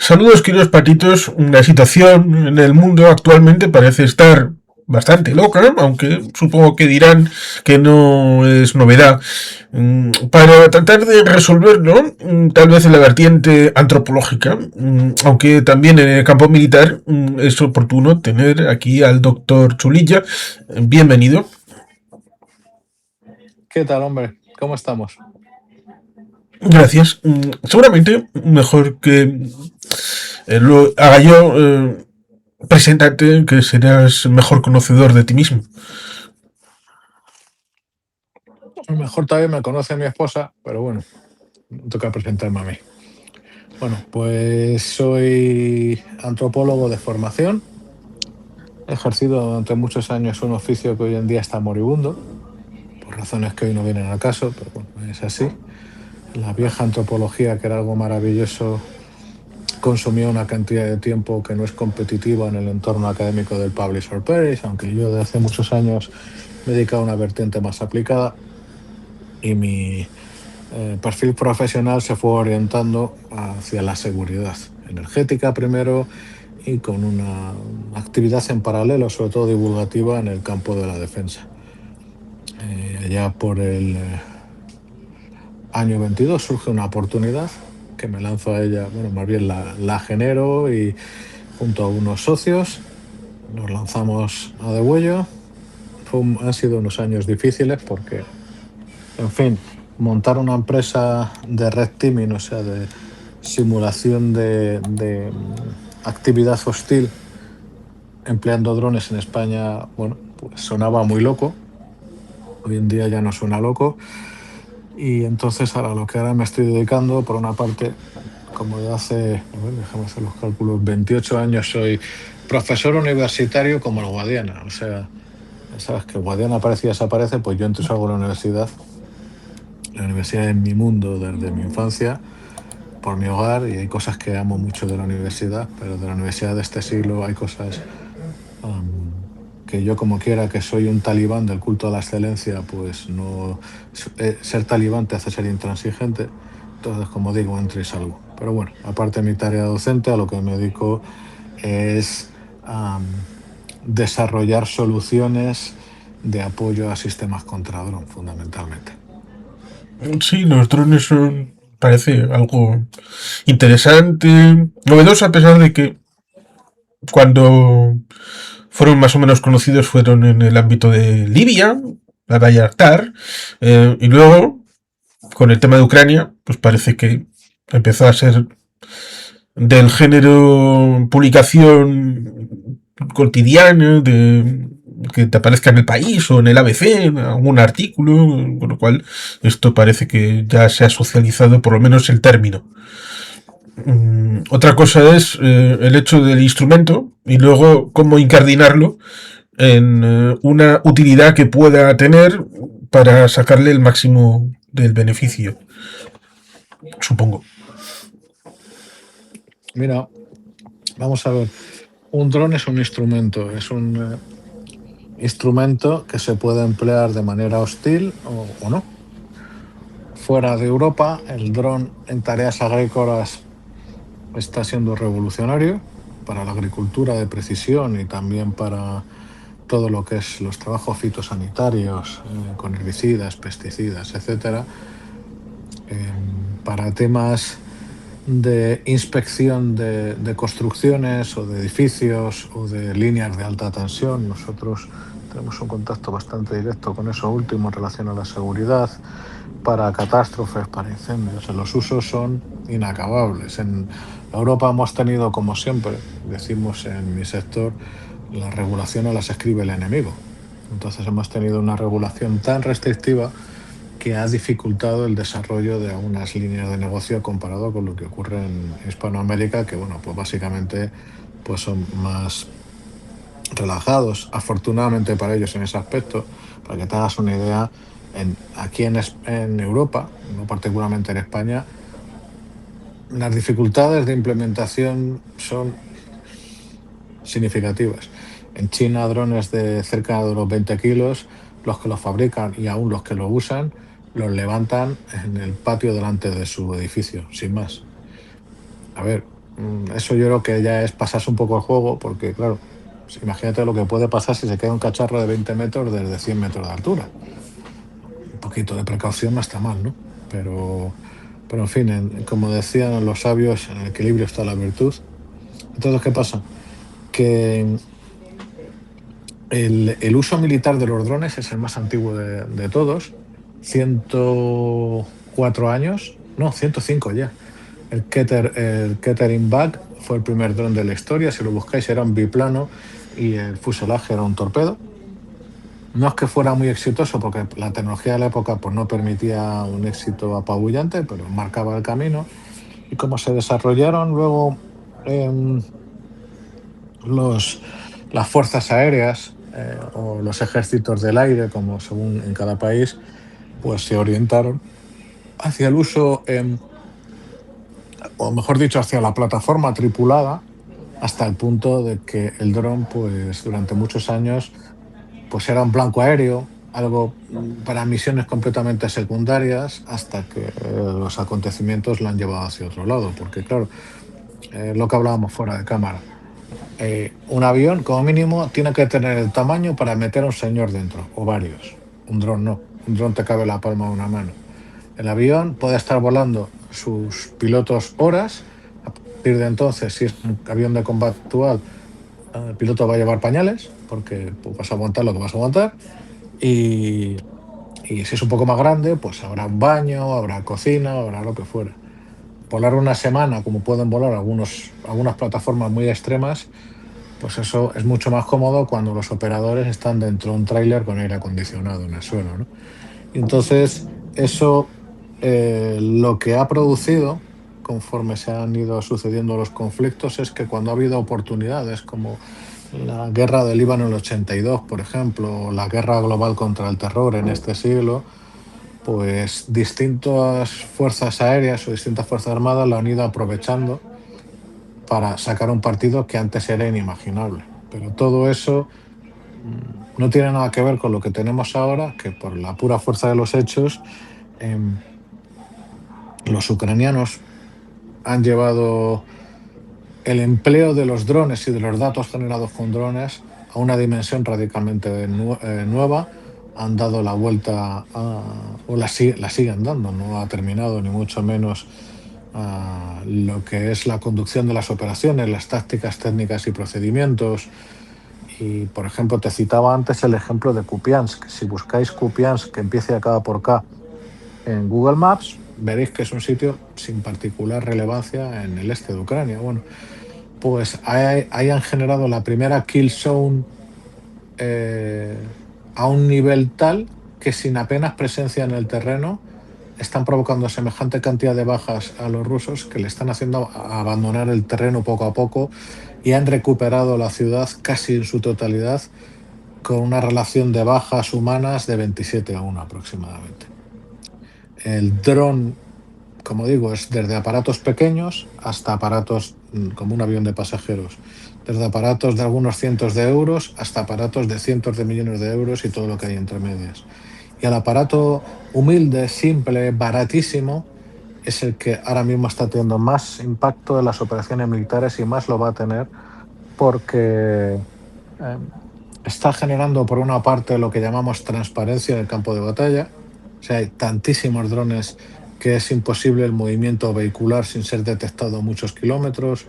Saludos, queridos patitos. La situación en el mundo actualmente parece estar bastante loca, aunque supongo que dirán que no es novedad. Para tratar de resolverlo, tal vez en la vertiente antropológica, aunque también en el campo militar, es oportuno tener aquí al doctor Chulilla. Bienvenido. ¿Qué tal, hombre? ¿Cómo estamos? Gracias. Seguramente mejor que lo haga yo. Preséntate, que serás mejor conocedor de ti mismo. Mejor todavía me conoce mi esposa, pero bueno, me toca presentarme a mí. Bueno, pues soy antropólogo de formación. He ejercido durante muchos años un oficio que hoy en día está moribundo, por razones que hoy no vienen al caso, pero bueno, es así. La vieja antropología, que era algo maravilloso, consumió una cantidad de tiempo que no es competitiva en el entorno académico del publish or perish, aunque yo desde hace muchos años me he dedicado a una vertiente más aplicada y mi perfil profesional se fue orientando hacia la seguridad energética primero y con una actividad en paralelo, sobre todo divulgativa, en el campo de la defensa. Allá por el año 22 surge una oportunidad que me lanzo a ella, bueno, más bien la genero y junto a unos socios nos lanzamos a degüello. Han sido unos años difíciles porque, en fin, montar una empresa de red teaming, o sea, de simulación de actividad hostil empleando drones en España, bueno, pues sonaba muy loco. Hoy en día ya no suena loco. Y entonces a lo que ahora me estoy dedicando, por una parte, como de hace, a ver, déjame hacer los cálculos, 28 años soy profesor universitario como el Guadiana. O sea, sabes que el Guadiana aparece y desaparece, pues yo entro y salgo de la universidad. La universidad es mi mundo desde mi infancia, por mi hogar, y hay cosas que amo mucho de la universidad, pero de la universidad de este siglo hay cosas que yo, como quiera, que soy un talibán del culto a la excelencia, pues no, ser talibán te hace ser intransigente. Entonces, como digo, entro y salgo. Pero bueno, aparte de mi tarea docente, a lo que me dedico es desarrollar soluciones de apoyo a sistemas contra dron, fundamentalmente. Sí, los drones son, parece algo interesante, novedoso, a pesar de que cuando fueron más o menos conocidos fueron en el ámbito de Libia, la Bayraktar, y luego con el tema de Ucrania, pues parece que empezó a ser del género publicación cotidiana, de que te aparezca en el país o en el ABC, en algún artículo, con lo cual esto parece que ya se ha socializado por lo menos el término. Otra cosa es el hecho del instrumento y luego cómo incardinarlo en una utilidad que pueda tener para sacarle el máximo del beneficio, supongo. Mira, vamos a ver. Un dron es un instrumento, es un instrumento que se puede emplear de manera hostil o no. Fuera de Europa, el dron en tareas agrícolas está siendo revolucionario para la agricultura de precisión y también para todo lo que es los trabajos fitosanitarios, con herbicidas, pesticidas, etcétera. Para temas de inspección de construcciones o de edificios o de líneas de alta tensión, nosotros tenemos un contacto bastante directo con eso último en relación a la seguridad. Para catástrofes, para incendios, los usos son inacabables. En Europa hemos tenido, como siempre, decimos en mi sector, la regulación las escribe el enemigo. Entonces hemos tenido una regulación tan restrictiva que ha dificultado el desarrollo de algunas líneas de negocio comparado con lo que ocurre en Hispanoamérica, que bueno, pues básicamente pues son más relajados, afortunadamente para ellos en ese aspecto. Para que te hagas una idea, aquí en Europa, no particularmente en España, las dificultades de implementación son significativas. En China, drones de cerca de los 20 kilos, los que los fabrican y aún los que lo usan, los levantan en el patio delante de su edificio, sin más. A ver, Eso yo creo que ya es pasarse un poco el juego, porque claro, pues imagínate lo que puede pasar si se queda un cacharro de 20 metros desde 100 metros de altura. Un poquito de precaución no está mal, ¿no? Pero en fin, como decían los sabios, en el equilibrio está la virtud. Entonces, ¿qué pasa? Que el uso militar de los drones es el más antiguo de todos, 104 años, no, 105 ya. El Kettering Bug fue el primer dron de la historia, si lo buscáis era un biplano y el fuselaje era un torpedo. No es que fuera muy exitoso porque la tecnología de la época pues, no permitía un éxito apabullante, pero marcaba el camino. Y cómo se desarrollaron luego em, los, las fuerzas aéreas o los ejércitos del aire, como según en cada país, pues se orientaron hacia el uso, o mejor dicho, hacia la plataforma tripulada, hasta el punto de que el dron, pues durante muchos años, pues era un blanco aéreo, algo para misiones completamente secundarias, hasta que los acontecimientos lo han llevado hacia otro lado, porque claro, lo que hablábamos fuera de cámara. Un avión, como mínimo, tiene que tener el tamaño para meter a un señor dentro, o varios. Un dron no. Un dron te cabe la palma de una mano. El avión puede estar volando sus pilotos horas. A partir de entonces, si es un avión de combate actual, el piloto va a llevar pañales, porque pues, vas a aguantar lo que vas a aguantar. Y, y si es un poco más grande, pues habrá un baño, habrá cocina, habrá lo que fuera. Volar una semana, como pueden volar algunas plataformas muy extremas, pues eso es mucho más cómodo cuando los operadores están dentro de un tráiler con aire acondicionado en el suelo, ¿no? Y entonces, eso lo que ha producido, conforme se han ido sucediendo los conflictos, es que cuando ha habido oportunidades como la guerra del Líbano en el 82, por ejemplo, o la guerra global contra el terror en este siglo, pues distintas fuerzas aéreas o distintas fuerzas armadas lo han ido aprovechando para sacar un partido que antes era inimaginable. Pero todo eso no tiene nada que ver con lo que tenemos ahora, que por la pura fuerza de los hechos, em, los ucranianos han llevado el empleo de los drones y de los datos generados con drones a una dimensión radicalmente nueva. Han dado la vuelta o la siguen dando, no ha terminado ni mucho menos a lo que es la conducción de las operaciones, las tácticas, técnicas y procedimientos. Y, por ejemplo, te citaba antes el ejemplo de Kupiansk. Si buscáis Kupiansk, que empiece acá por K, en Google Maps, veréis que es un sitio sin particular relevancia en el este de Ucrania. Bueno, pues ahí han generado la primera kill zone a un nivel tal que sin apenas presencia en el terreno están provocando semejante cantidad de bajas a los rusos que le están haciendo abandonar el terreno poco a poco y han recuperado la ciudad casi en su totalidad con una relación de bajas humanas de 27-1 aproximadamente. El dron, como digo, es desde aparatos pequeños hasta aparatos como un avión de pasajeros, desde aparatos de algunos cientos de euros hasta aparatos de cientos de millones de euros y todo lo que hay entre medias. Y el aparato humilde, simple, baratísimo, es el que ahora mismo está teniendo más impacto en las operaciones militares y más lo va a tener porque eh, está generando, por una parte, lo que llamamos transparencia en el campo de batalla. O sea, hay tantísimos drones que es imposible el movimiento vehicular sin ser detectado a muchos kilómetros,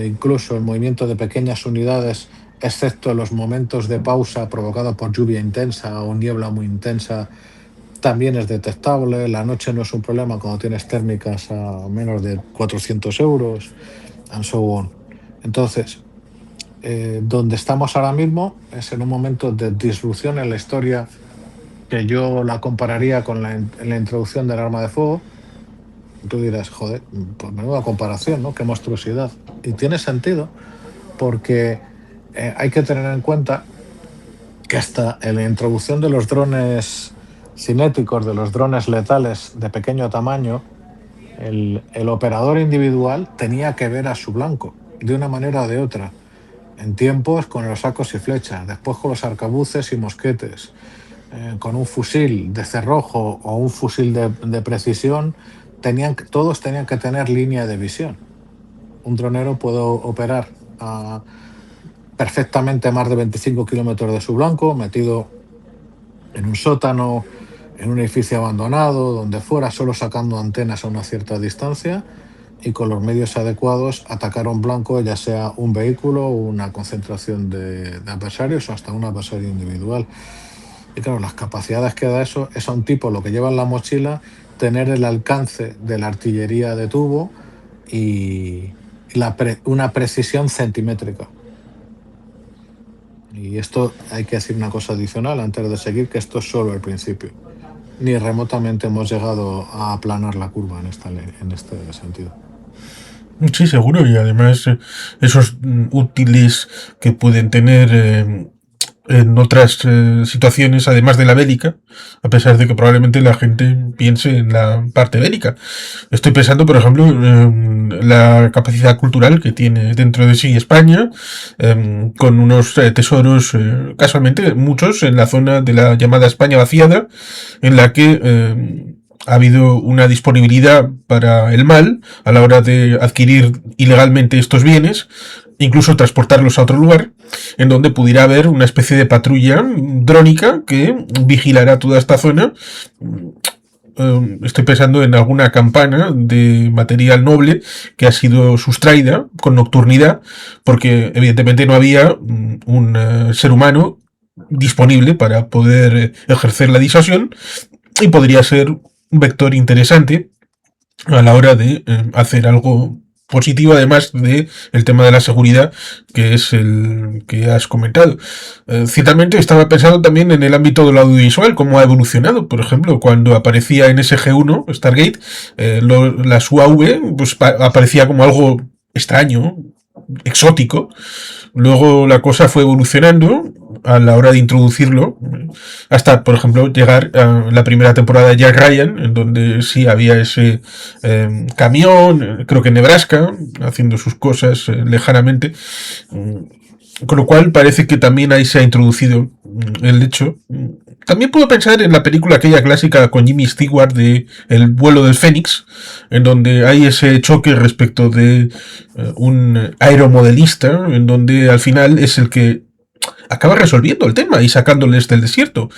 incluso el movimiento de pequeñas unidades, excepto en los momentos de pausa provocada por lluvia intensa o niebla muy intensa, también es detectable. La noche no es un problema cuando tienes térmicas a menos de 400 euros, and so on. Entonces, donde estamos ahora mismo es en un momento de disrupción en la historia que yo la compararía con la introducción del arma de fuego. Tú dirás, joder, pues menuda comparación, ¿no? Qué monstruosidad. Y tiene sentido porque hay que tener en cuenta que hasta en la introducción de los drones cinéticos, de los drones letales de pequeño tamaño, el operador individual tenía que ver a su blanco de una manera o de otra. En tiempos con los sacos y flechas, después con los arcabuces y mosquetes, con un fusil de cerrojo o un fusil de precisión, todos tenían que tener línea de visión. un dronero puede operar a perfectamente más de 25 kilómetros de su blanco, metido en un sótano, en un edificio abandonado, donde fuera, solo sacando antenas a una cierta distancia y con los medios adecuados atacar a un blanco, ya sea un vehículo o una concentración de adversarios o hasta un adversario individual. Y claro, las capacidades que da eso es a un tipo lo que lleva en la mochila, tener el alcance de la artillería de tubo y una precisión centimétrica. Y esto hay que decir una cosa adicional antes de seguir, que esto es solo el principio. Ni remotamente hemos llegado a aplanar la curva en este sentido. Sí, seguro, y además esos útiles que pueden tener en otras situaciones, además de la bélica, a pesar de que probablemente la gente piense en la parte bélica. Estoy pensando, por ejemplo, en la capacidad cultural que tiene dentro de sí España, con unos tesoros, casualmente muchos, en la zona de la llamada España vaciada, en la que ha habido una disponibilidad para el mal a la hora de adquirir ilegalmente estos bienes, incluso transportarlos a otro lugar, en donde pudiera haber una especie de patrulla drónica que vigilará toda esta zona. Estoy pensando en alguna campana de material noble que ha sido sustraída con nocturnidad, porque evidentemente no había un ser humano disponible para poder ejercer la disuasión, y podría ser un vector interesante a la hora de hacer algo positivo, además de el tema de la seguridad, que es el que has comentado. Ciertamente estaba pensando también en el ámbito del audiovisual, cómo ha evolucionado. Por ejemplo, cuando aparecía en SG-1 Stargate, las UAV pues aparecía como algo extraño, exótico. Luego la cosa fue evolucionando a la hora de introducirlo, hasta, por ejemplo, llegar a la primera temporada de Jack Ryan, en donde sí había ese camión, creo que en Nebraska, haciendo sus cosas lejanamente. Con lo cual parece que también ahí se ha introducido el hecho. También puedo pensar en la película aquella clásica con Jimmy Stewart de El vuelo del Fénix, en donde hay ese choque respecto de un aeromodelista, en donde al final es el que acaba resolviendo el tema y sacándoles del desierto.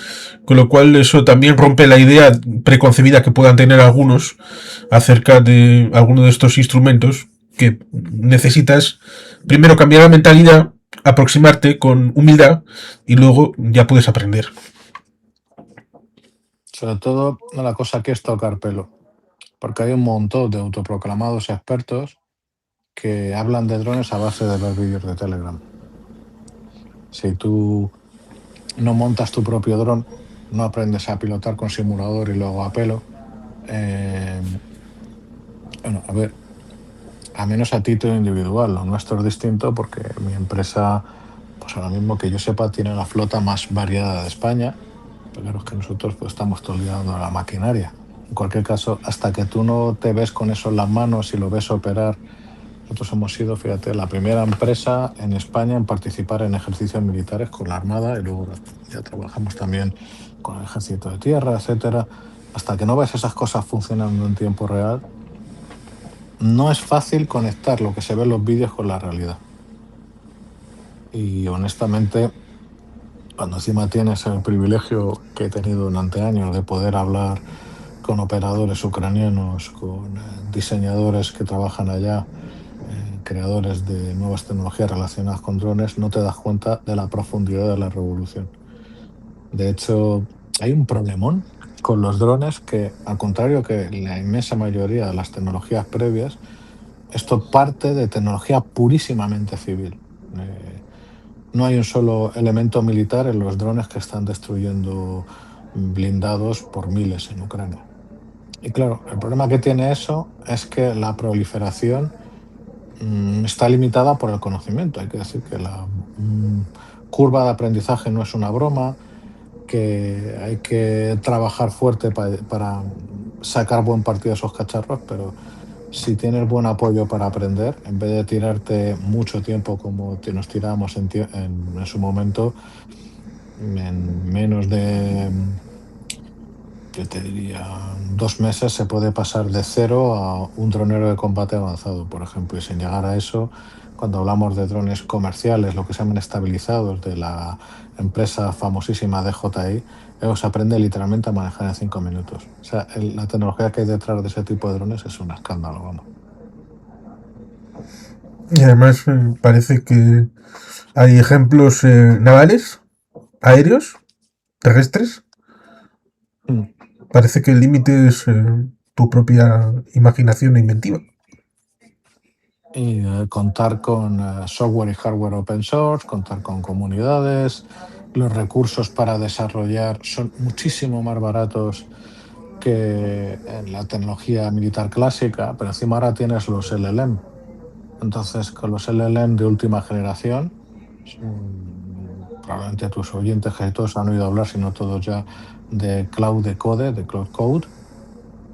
Con lo cual eso también rompe la idea preconcebida que puedan tener algunos acerca de alguno de estos instrumentos, que necesitas primero cambiar la mentalidad, aproximarte con humildad y luego ya puedes aprender. Sobre todo, la cosa aquí es tocar pelo, porque hay un montón de autoproclamados expertos que hablan de drones a base de ver vídeos de Telegram. Si tú no montas tu propio dron, no aprendes a pilotar con simulador y luego a pelo. Bueno, a ver, a menos a título individual, lo nuestro es distinto porque mi empresa, pues ahora mismo que yo sepa, tiene la flota más variada de España, pero claro, es que nosotros pues estamos todo el día dando a la maquinaria. En cualquier caso, hasta que tú no te ves con eso en las manos y lo ves operar, nosotros hemos sido, fíjate, la primera empresa en España en participar en ejercicios militares con la Armada y luego ya trabajamos también con el Ejército de Tierra, etcétera. Hasta que no ves esas cosas funcionando en tiempo real, no es fácil conectar lo que se ve en los vídeos con la realidad. Y honestamente, cuando encima tienes el privilegio que he tenido durante años de poder hablar con operadores ucranianos, con diseñadores que trabajan allá, creadores de nuevas tecnologías relacionadas con drones, no te das cuenta de la profundidad de la revolución. De hecho, hay un problemón con los drones que, al contrario que la inmensa mayoría de las tecnologías previas, esto parte de tecnología purísimamente civil. No hay un solo elemento militar en los drones que están destruyendo blindados por miles en Ucrania. Y claro, el problema que tiene eso es que la proliferación está limitada por el conocimiento. Hay que decir que la curva de aprendizaje no es una broma, que hay que trabajar fuerte para sacar buen partido de esos cacharros, pero si tienes buen apoyo para aprender, en vez de tirarte mucho tiempo como nos tiramos en su momento, en menos de yo te diría, en 2 meses se puede pasar de cero a un dronero de combate avanzado, por ejemplo, y sin llegar a eso, cuando hablamos de drones comerciales, lo que se llaman estabilizados de la empresa famosísima DJI, se aprende literalmente a manejar en 5 minutos. O sea, la tecnología que hay detrás de ese tipo de drones es un escándalo, vamos. Y además parece que hay ejemplos navales, aéreos, terrestres. Mm. Parece que el límite es tu propia imaginación e inventiva. Y contar con software y hardware open source, contar con comunidades, los recursos para desarrollar son muchísimo más baratos que en la tecnología militar clásica, pero encima ahora tienes los LLM. Entonces, con los LLM de última generación, probablemente tus oyentes que todos han oído hablar, si no todos ya, de Cloud Code,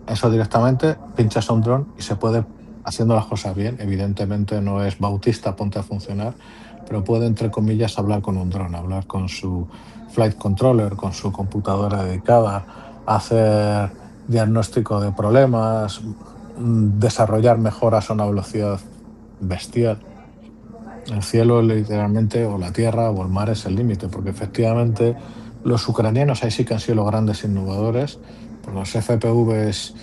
eso directamente pinchas a un dron y se puede, haciendo las cosas bien, evidentemente no es Bautista, ponte a funcionar, pero puede, entre comillas, hablar con un dron, hablar con su flight controller, con su computadora dedicada, hacer diagnóstico de problemas, desarrollar mejoras a una velocidad bestial. El cielo literalmente, o la tierra, o el mar es el límite, porque efectivamente los ucranianos ahí sí que han sido los grandes innovadores, por los FPVs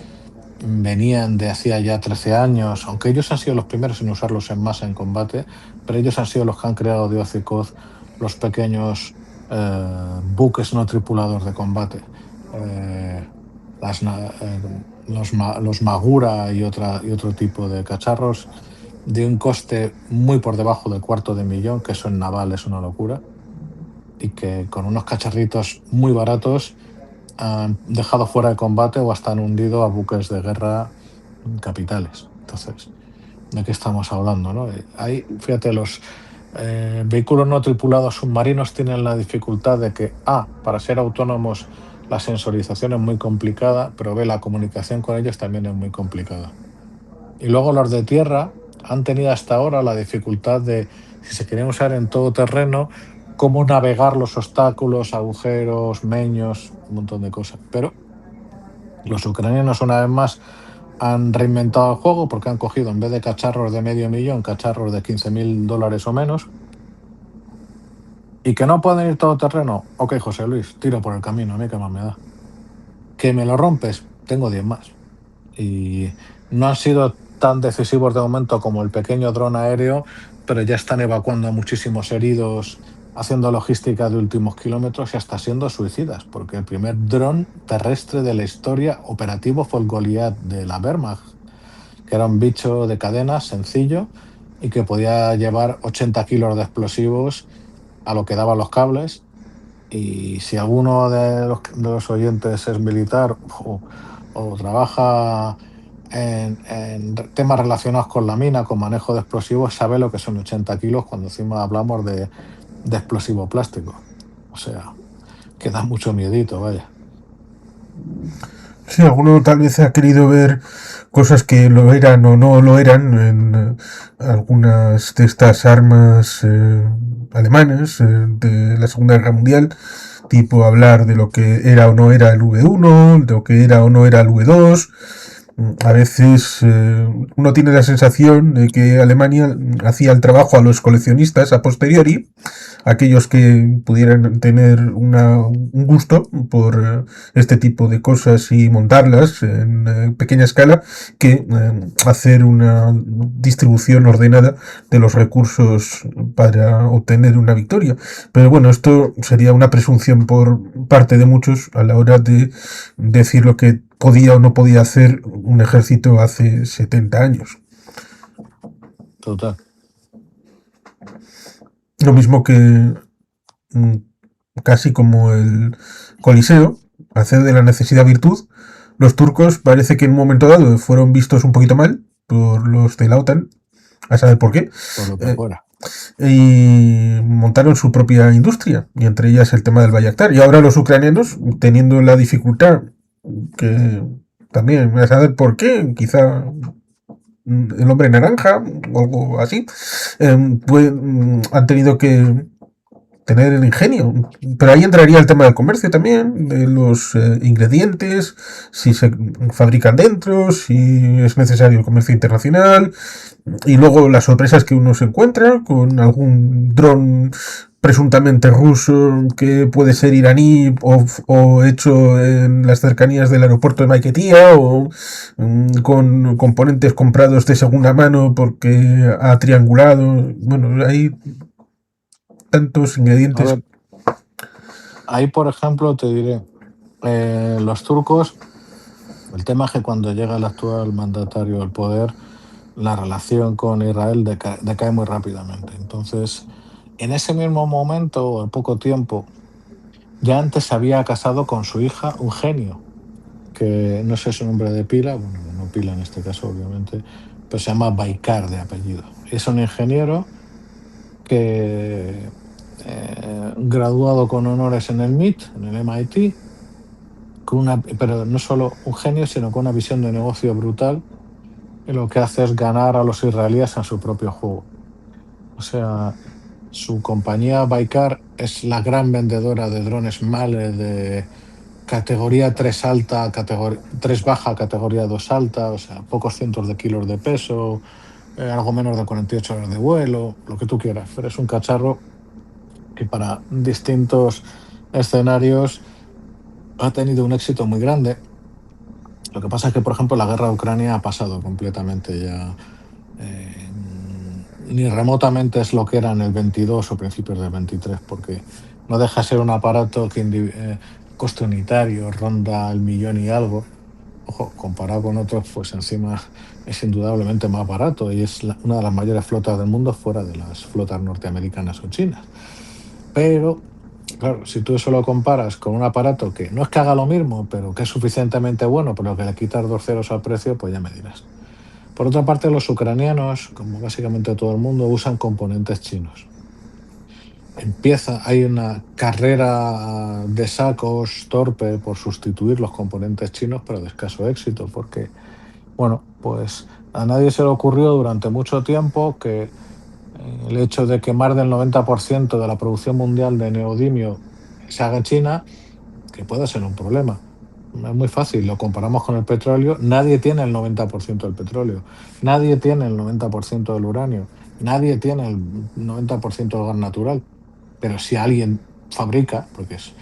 venían de hacía ya 13 años, aunque ellos han sido los primeros en usarlos en masa en combate, pero ellos han sido los que han creado de Ozykoz los pequeños buques no tripulados de combate. Eh, los Magura y otro tipo de cacharros de un coste muy por debajo del $250.000, que eso en naval es una locura, y que con unos cacharritos muy baratos han dejado fuera de combate o hasta han hundido a buques de guerra capitales. Entonces, ¿de qué estamos hablando? ¿No? Ahí, fíjate, los vehículos no tripulados submarinos tienen la dificultad de que, para ser autónomos, la sensorización es muy complicada, pero la comunicación con ellos también es muy complicada. Y luego los de tierra han tenido hasta ahora la dificultad de, si se quieren usar en todo terreno, cómo navegar los obstáculos, agujeros, meños, un montón de cosas. Pero los ucranianos, una vez más, han reinventado el juego porque han cogido, en vez de cacharros de medio millón, cacharros de $15.000 o menos. ¿Y que no pueden ir todo terreno? Ok, José Luis, tiro por el camino, a mí qué más me da. ¿Que me lo rompes? Tengo 10 más. Y no han sido tan decisivos de momento como el pequeño dron aéreo, pero ya están evacuando a muchísimos heridos, haciendo logística de últimos kilómetros y hasta siendo suicidas, porque el primer dron terrestre de la historia operativo fue el Goliath de la Wehrmacht, que era un bicho de cadena sencillo y que podía llevar 80 kilos de explosivos a lo que daban los cables. Y si alguno de los oyentes es militar o trabaja en temas relacionados con la mina, con manejo de explosivos, sabe lo que son 80 kilos cuando encima hablamos de explosivo plástico. O sea, que da mucho miedito, vaya. Sí, alguno tal vez ha querido ver cosas que lo eran o no lo eran en algunas de estas armas alemanas de la Segunda Guerra Mundial, tipo hablar de lo que era o no era el V1, de lo que era o no era el V2. A veces uno tiene la sensación de que Alemania hacía el trabajo a los coleccionistas a posteriori, aquellos que pudieran tener un gusto por este tipo de cosas y montarlas en pequeña escala, que hacer una distribución ordenada de los recursos para obtener una victoria. Pero bueno, esto sería una presunción por parte de muchos a la hora de decir lo que podía o no podía hacer un ejército hace 70 años. Total. Lo mismo que casi como el Coliseo, hacer de la necesidad virtud. Los turcos parece que en un momento dado fueron vistos un poquito mal por los de la OTAN, a saber por qué, Por lo que eh, fuera. y montaron su propia industria, y entre ellas el tema del Bayraktar. Y ahora los ucranianos, teniendo la dificultad que también, a saber por qué, quizá el hombre naranja o algo así, pues han tenido que tener el ingenio. Pero ahí entraría el tema del comercio también, de los ingredientes, si se fabrican dentro, si es necesario el comercio internacional, y luego las sorpresas que uno se encuentra con algún dron presuntamente ruso que puede ser iraní o hecho en las cercanías del aeropuerto de Maiquetía o con componentes comprados de segunda mano porque ha triangulado. Bueno, hay tantos A ingredientes. ver, ahí por ejemplo te diré, los turcos, el tema es que cuando llega el actual mandatario al poder, la relación con Israel decae muy rápidamente. Entonces, en ese mismo momento, o en poco tiempo, ya antes se había casado con su hija, un genio, que no sé su nombre de pila, bueno, no pila en este caso, obviamente, pero se llama Baikar de apellido. Es un ingeniero que, graduado con honores en el MIT, en el MIT, pero no solo un genio, sino con una visión de negocio brutal, y lo que hace es ganar a los israelíes en su propio juego. O sea, su compañía Baikar es la gran vendedora de drones Male de categoría 3 alta, 3 baja, categoría 2 alta, o sea, pocos cientos de kilos de peso, algo menos de 48 horas de vuelo, lo que tú quieras. Pero es un cacharro que para distintos escenarios ha tenido un éxito muy grande. Lo que pasa es que, por ejemplo, la guerra de Ucrania ha pasado completamente ya. Ni remotamente es lo que era en el 22 o principios del 23, porque no deja de ser un aparato que coste unitario ronda el millón y algo. Ojo, comparado con otros, pues encima es indudablemente más barato y es una de las mayores flotas del mundo fuera de las flotas norteamericanas o chinas. Pero, claro, si tú eso lo comparas con un aparato que no es que haga lo mismo, pero que es suficientemente bueno, pero que le quitas 2 ceros al precio, pues ya me dirás. Por otra parte, los ucranianos, como básicamente todo el mundo, usan componentes chinos. Hay una carrera de sacos torpe por sustituir los componentes chinos, pero de escaso éxito, porque, bueno, pues a nadie se le ocurrió durante mucho tiempo que el hecho de que más del 90% de la producción mundial de neodimio se haga en China, que puede ser un problema. Es muy fácil, lo comparamos con el petróleo. Nadie tiene el 90% del petróleo, nadie tiene el 90% del uranio, nadie tiene el 90% del gas natural. Pero si alguien fabrica, porque es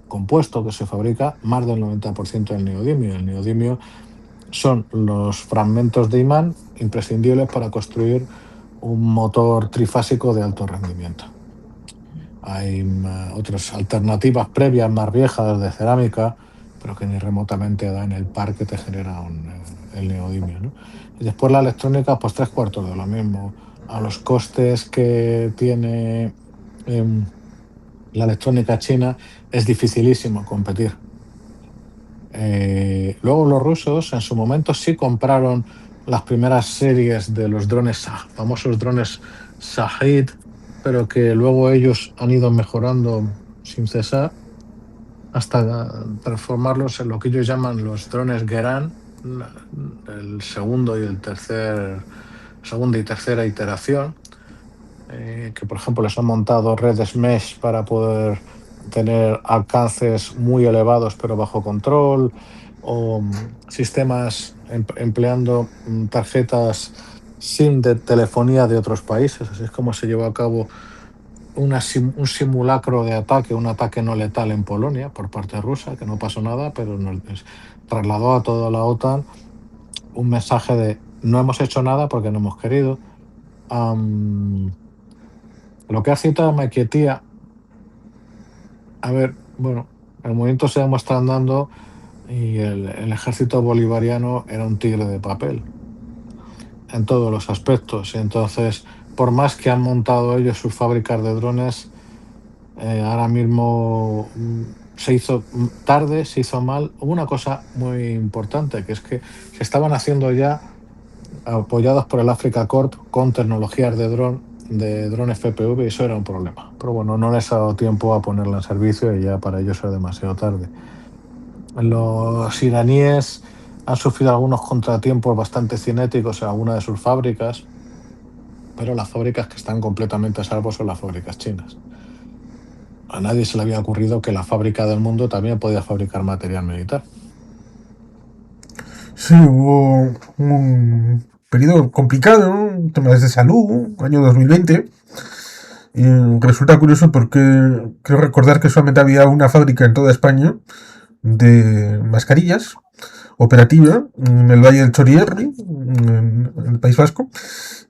compuesto que se fabrica, más del 90% del neodimio. El neodimio son los fragmentos de imán imprescindibles para construir un motor trifásico de alto rendimiento. Hay otras alternativas previas más viejas de cerámica, pero que ni remotamente dan el par que te genera el neodimio, ¿no? Y después la electrónica, pues 3/4 de lo mismo. A los costes que tiene la electrónica china es dificilísimo competir. Luego los rusos en su momento sí compraron las primeras series de los drones, famosos drones Shahid, pero que luego ellos han ido mejorando sin cesar hasta transformarlos en lo que ellos llaman los drones Geran, el segundo y el tercer, segunda y tercera iteración, que por ejemplo les han montado redes mesh para poder tener alcances muy elevados pero bajo control, o sistemas empleando tarjetas SIM de telefonía de otros países. Así es como se llevó a cabo un simulacro de ataque, un ataque no letal en Polonia por parte rusa, que no pasó nada, pero trasladó a toda la OTAN un mensaje de no hemos hecho nada porque no hemos querido. Lo que ha citado Maiquetía, a ver, bueno, el movimiento se demuestra andando y el ejército bolivariano era un tigre de papel en todos los aspectos. Y entonces, por más que han montado ellos sus fábricas de drones, ahora mismo se hizo tarde, se hizo mal. Hubo una cosa muy importante, que es que se estaban haciendo ya, apoyados por el Africa Corp, con tecnologías de drones FPV, y eso era un problema. Pero bueno, no les ha dado tiempo a ponerla en servicio y ya para ellos era demasiado tarde. Los iraníes han sufrido algunos contratiempos bastante cinéticos en algunas de sus fábricas, pero las fábricas que están completamente a salvo son las fábricas chinas. a nadie se le había ocurrido que la fábrica del mundo también podía fabricar material militar. Sí, hubo un periodo complicado, ¿no? Temas de salud, año 2020. Y resulta curioso porque creo recordar que solamente había una fábrica en toda España de mascarillas operativa en el Valle del Chorierri, en el País Vasco.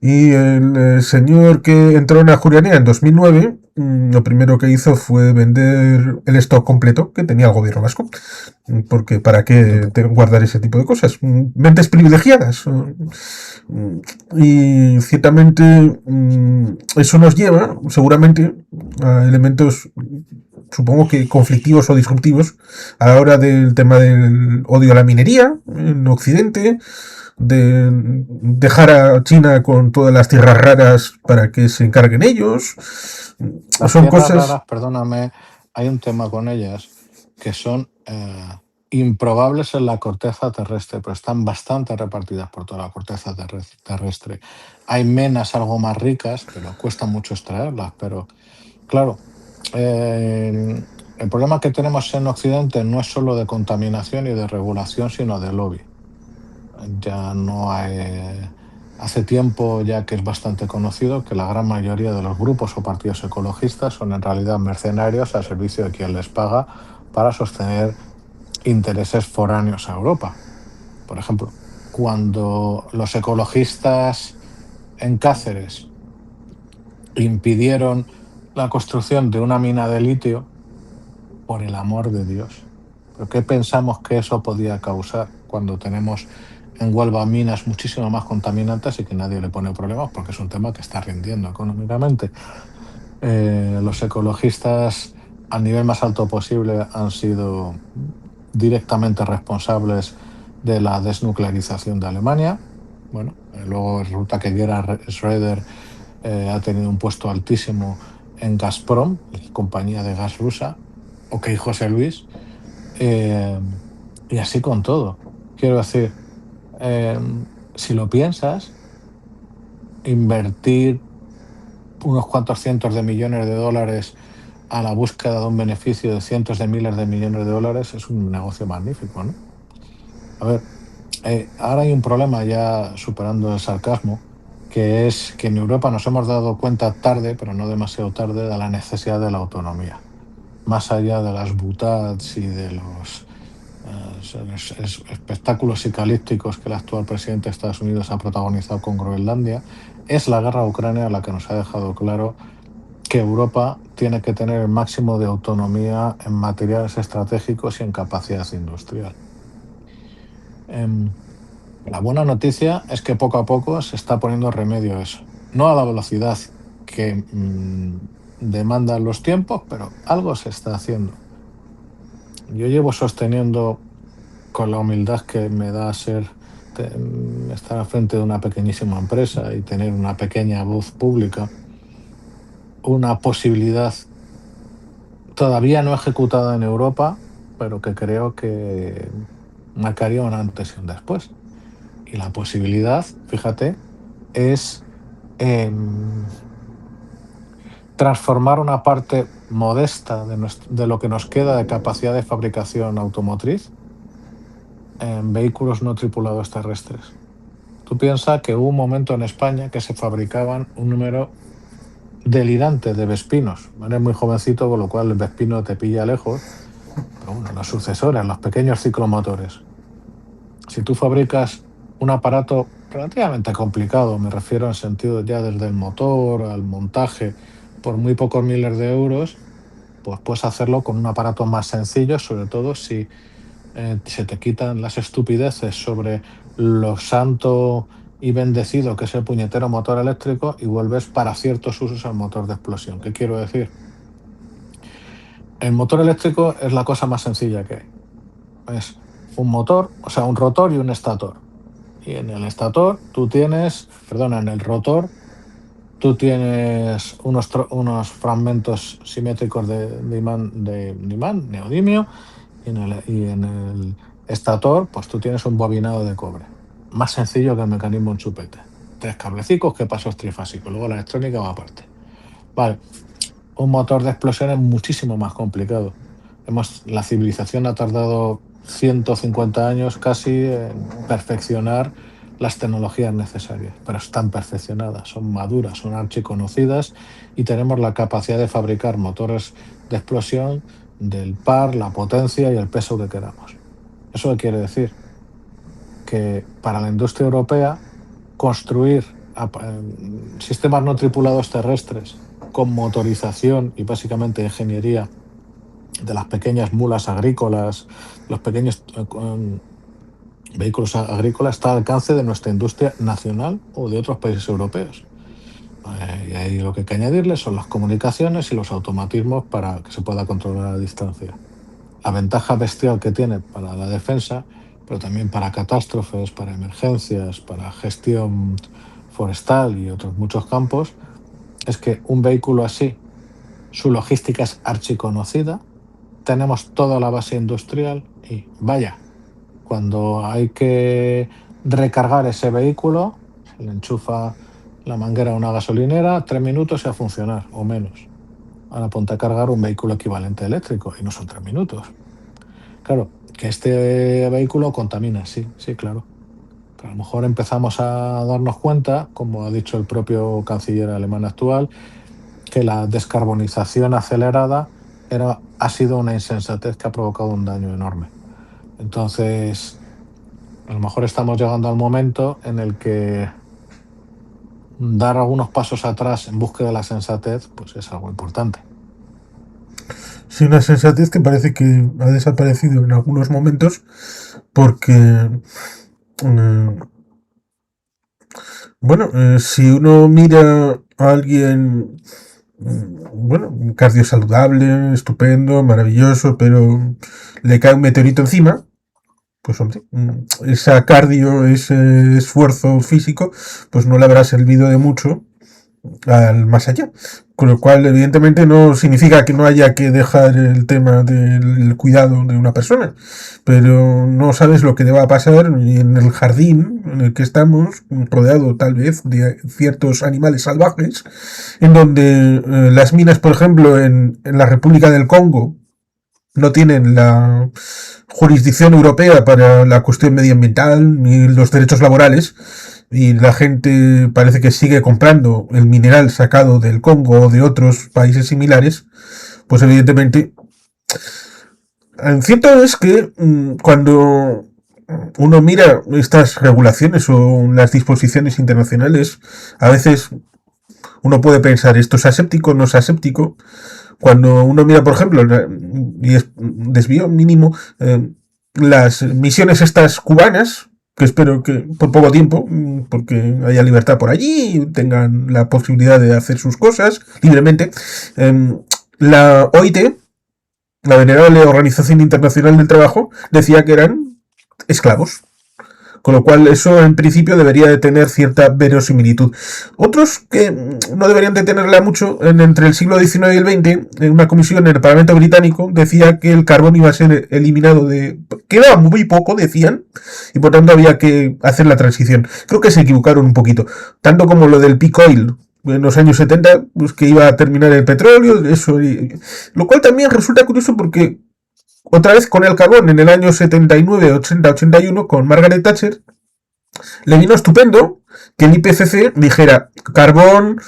Y el señor que entró en la Jurianía en 2009, lo primero que hizo fue vender el stock completo que tenía el gobierno vasco. Porque ¿para qué guardar ese tipo de cosas? Mentes privilegiadas. Y ciertamente eso nos lleva seguramente a elementos, supongo que conflictivos o disruptivos, a la hora del tema del odio a la minería en Occidente, de dejar a China con todas las tierras raras para que se encarguen ellos. Las Son tierras cosas... raras, perdóname, hay un tema con ellas que son improbables en la corteza terrestre, pero están bastante repartidas por toda la corteza terrestre. Hay menas algo más ricas, pero cuesta mucho extraerlas. Pero claro, el problema que tenemos en Occidente no es solo de contaminación y de regulación, sino de lobby. Ya no hay. Hace tiempo ya que es bastante conocido que la gran mayoría de los grupos o partidos ecologistas son en realidad mercenarios al servicio de quien les paga para sostener intereses foráneos a Europa. Por ejemplo, cuando los ecologistas en Cáceres impidieron la construcción de una mina de litio, por el amor de Dios, ¿pero qué pensamos que eso podía causar cuando tenemos en Huelva minas muchísimo más contaminantes y que nadie le pone problemas porque es un tema que está rindiendo económicamente? Los ecologistas al nivel más alto posible han sido directamente responsables de la desnuclearización de Alemania. Bueno, luego resulta que Gerhard Schröder ha tenido un puesto altísimo en Gazprom, compañía de gas rusa. Ok, José Luis. Eh, y así con todo. Quiero decir, eh, si lo piensas, invertir unos cuantos cientos de millones de dólares a la búsqueda de un beneficio de cientos de miles de millones de dólares es un negocio magnífico, ¿no? A ver, ahora hay un problema ya superando el sarcasmo, que es que en Europa nos hemos dado cuenta tarde, pero no demasiado tarde, de la necesidad de la autonomía. Más allá de las butades y de los espectáculos psicalípticos que el actual presidente de Estados Unidos ha protagonizado con Groenlandia, es la guerra a Ucrania la que nos ha dejado claro que Europa tiene que tener el máximo de autonomía en materiales estratégicos y en capacidad industrial. Em, la buena noticia es que poco a poco se está poniendo remedio a eso. No a la velocidad que demandan los tiempos, pero algo se está haciendo. Yo llevo sosteniendo, con la humildad que me da estar al frente de una pequeñísima empresa y tener una pequeña voz pública, una posibilidad todavía no ejecutada en Europa, pero que creo que marcaría un antes y un después. Y la posibilidad, fíjate, es em, transformar una parte modesta de lo que nos queda de capacidad de fabricación automotriz en vehículos no tripulados terrestres. Tú piensas que hubo un momento en España que se fabricaban un número delirante de Vespinos. Eres muy jovencito, con lo cual el Vespino te pilla lejos, pero bueno, los sucesores, los pequeños ciclomotores. Si tú fabricas un aparato relativamente complicado, me refiero en sentido ya desde el motor al montaje, por muy pocos miles de euros, pues puedes hacerlo con un aparato más sencillo, sobre todo si se te quitan las estupideces sobre lo santo y bendecido que es el puñetero motor eléctrico y vuelves para ciertos usos al motor de explosión. ¿Qué quiero decir? El motor eléctrico es la cosa más sencilla que hay. Es un motor, o sea, un rotor y un estator. Y en el estator tú tienes, perdona, en el rotor tú tienes unos fragmentos simétricos de imán, neodimio, y en el estator, pues tú tienes un bobinado de cobre. Más sencillo que el mecanismo en chupete. Tres cablecicos que pasos trifásicos. Luego la electrónica va aparte. Vale. un motor de explosión es muchísimo más complicado. La civilización ha tardado 150 años casi en perfeccionar las tecnologías necesarias, pero están perfeccionadas, son maduras, son archiconocidas y tenemos la capacidad de fabricar motores de explosión del par, la potencia y el peso que queramos. ¿Eso qué quiere decir? Que para la industria europea construir sistemas no tripulados terrestres con motorización y básicamente ingeniería de las pequeñas mulas agrícolas, los pequeños vehículos agrícolas, está al alcance de nuestra industria nacional o de otros países europeos. Y ahí lo que hay que añadirle son las comunicaciones y los automatismos para que se pueda controlar a distancia. La ventaja bestial que tiene para la defensa, pero también para catástrofes, para emergencias, para gestión forestal y otros muchos campos, es que un vehículo así, su logística es archiconocida, tenemos toda la base industrial y vaya, cuando hay que recargar ese vehículo, se le enchufa la manguera a una gasolinera, 3 minutos y a funcionar, o menos. Ahora ponte a cargar un vehículo equivalente eléctrico y no son 3 minutos. Claro, que este vehículo contamina, sí, sí, claro. Pero a lo mejor empezamos a darnos cuenta, como ha dicho el propio canciller alemán actual, que la descarbonización acelerada ha sido una insensatez que ha provocado un daño enorme. Entonces, a lo mejor estamos llegando al momento en el que dar algunos pasos atrás en búsqueda de la sensatez, pues es algo importante. Sí, una sensatez que parece que ha desaparecido en algunos momentos porque, bueno, si uno mira a alguien, bueno, cardio saludable, estupendo, maravilloso, pero le cae un meteorito encima, pues hombre, esa cardio, ese esfuerzo físico, pues no le habrá servido de mucho al más allá. Con lo cual, evidentemente, no significa que no haya que dejar el tema del cuidado de una persona, pero no sabes lo que le va a pasar en el jardín en el que estamos, rodeado tal vez de ciertos animales salvajes, en donde las minas, por ejemplo, en la República del Congo, no tienen la jurisdicción europea para la cuestión medioambiental ni los derechos laborales, y la gente parece que sigue comprando el mineral sacado del Congo o de otros países similares, pues evidentemente, cierto es que cuando uno mira estas regulaciones o las disposiciones internacionales, a veces uno puede pensar, ¿esto es aséptico o no es aséptico? Cuando uno mira, por ejemplo, y es desvío mínimo, las misiones estas cubanas, que espero que por poco tiempo, porque haya libertad por allí y tengan la posibilidad de hacer sus cosas libremente, la OIT, la venerable Organización Internacional del Trabajo, decía que eran esclavos. Con lo cual eso en principio debería de tener cierta verosimilitud. Otros que no deberían de tenerla mucho, entre el siglo XIX y el XX, en una comisión en el Parlamento británico decía que el carbón iba a ser eliminado quedaba muy poco, decían, y por tanto había que hacer la transición. Creo que se equivocaron un poquito. Tanto como lo del peak oil en los años 70, pues que iba a terminar el petróleo, eso. Lo cual también resulta curioso porque otra vez con el carbón en el año 79, 80, 81 con Margaret Thatcher, le vino estupendo que el IPCC dijera carbón,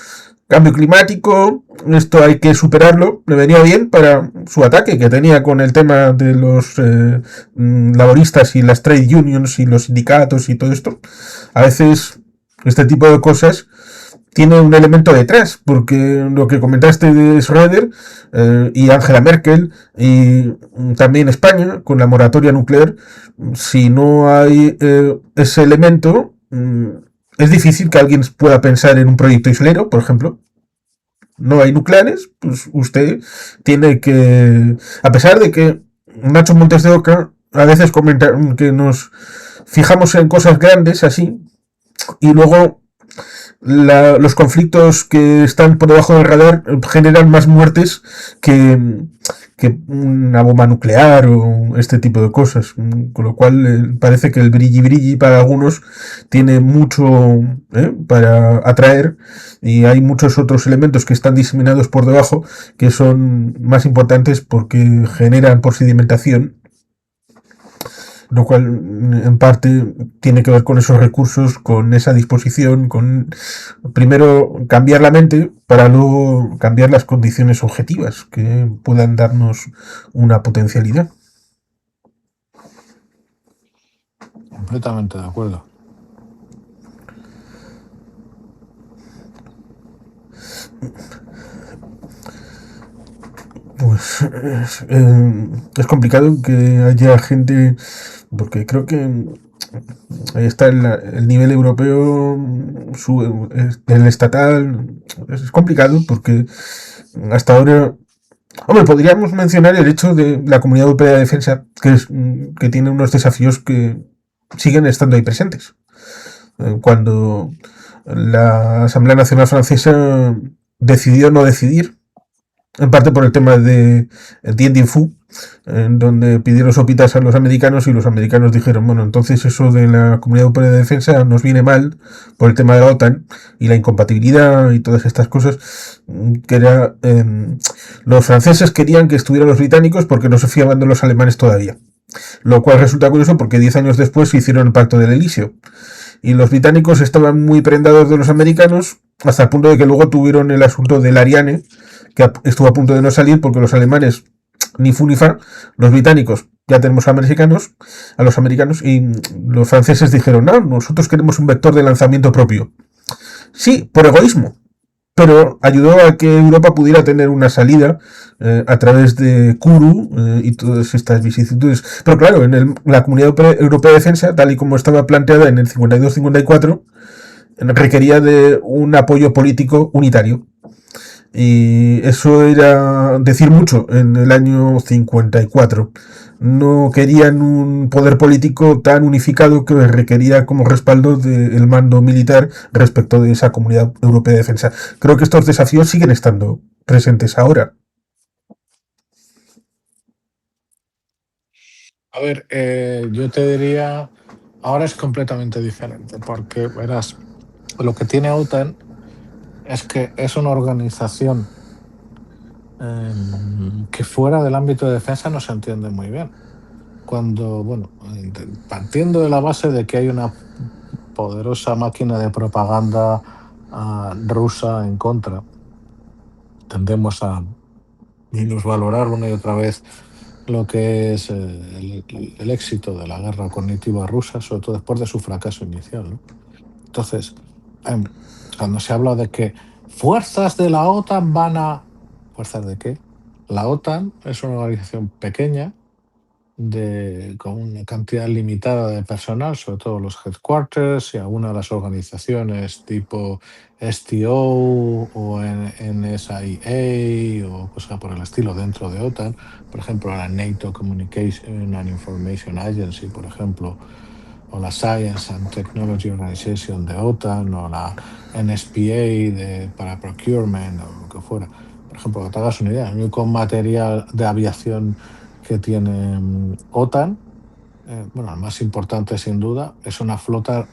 cambio climático, esto hay que superarlo. Le venía bien para su ataque que tenía con el tema de los laboristas y las trade unions y los sindicatos y todo esto. A veces este tipo de cosas tiene un elemento detrás, porque lo que comentaste de Schröder y Angela Merkel y también España con la moratoria nuclear, si no hay ese elemento, es difícil que alguien pueda pensar en un proyecto islero, por ejemplo. No hay nucleares, pues usted tiene que, a pesar de que Nacho Montes de Oca a veces comenta que nos fijamos en cosas grandes así y luego los conflictos que están por debajo del radar generan más muertes que que una bomba nuclear o este tipo de cosas. Con lo cual parece que el brilli brilli para algunos tiene mucho para atraer, y hay muchos otros elementos que están diseminados por debajo que son más importantes porque generan por sedimentación, lo cual en parte tiene que ver con esos recursos, con esa disposición, con primero cambiar la mente para luego cambiar las condiciones objetivas que puedan darnos una potencialidad. Completamente de acuerdo. Pues es complicado que haya gente, porque creo que ahí está el nivel europeo, el estatal. Es complicado porque hasta ahora, hombre, podríamos mencionar el hecho de la Comunidad Europea de Defensa, que tiene unos desafíos que siguen estando ahí presentes. Cuando la Asamblea Nacional Francesa decidió no decidir, en parte por el tema de Dien Bien Phu, en donde pidieron sopitas a los americanos y los americanos dijeron, bueno, entonces eso de la Comunidad Europea de Defensa nos viene mal por el tema de la OTAN y la incompatibilidad y todas estas cosas, que era los franceses querían que estuvieran los británicos porque no se fiaban de los alemanes todavía, lo cual resulta curioso porque 10 años después se hicieron el Pacto del Elíseo y los británicos estaban muy prendados de los americanos hasta el punto de que luego tuvieron el asunto del Ariane, que estuvo a punto de no salir porque los alemanes ni fu ni fa, los británicos ya tenemos a los americanos, y los franceses dijeron, no, nosotros queremos un vector de lanzamiento propio. Sí, por egoísmo, pero ayudó a que Europa pudiera tener una salida a través de Kourou y todas estas vicisitudes. Pero claro, la Comunidad Europea de Defensa, tal y como estaba planteada en el 52-54, requería de un apoyo político unitario. Y eso era decir mucho en el año 54. No querían un poder político tan unificado que requería como respaldo del mando militar respecto de esa Comunidad Europea de Defensa. Creo que estos desafíos siguen estando presentes ahora. A ver, yo te diría, ahora es completamente diferente, porque verás, lo que tiene OTAN es que es una organización que fuera del ámbito de defensa no se entiende muy bien. Cuando, bueno, partiendo de la base de que hay una poderosa máquina de propaganda rusa en contra, tendemos a minusvalorar una y otra vez lo que es el éxito de la guerra cognitiva rusa, sobre todo después de su fracaso inicial, ¿no? Entonces, em, cuando se habla de que fuerzas de la OTAN van a... ¿Fuerzas de qué? La OTAN es una organización pequeña con una cantidad limitada de personal, sobre todo los headquarters y algunas de las organizaciones tipo STO o NSIA o cosas por el estilo dentro de OTAN. Por ejemplo, la NATO Communication and Information Agency, por ejemplo, o la Science and Technology Organization de OTAN, o la NSPA para procurement, o lo que fuera. Por ejemplo, que te hagas una idea, el único material de aviación que tiene OTAN, bueno, el más importante sin duda, es una flota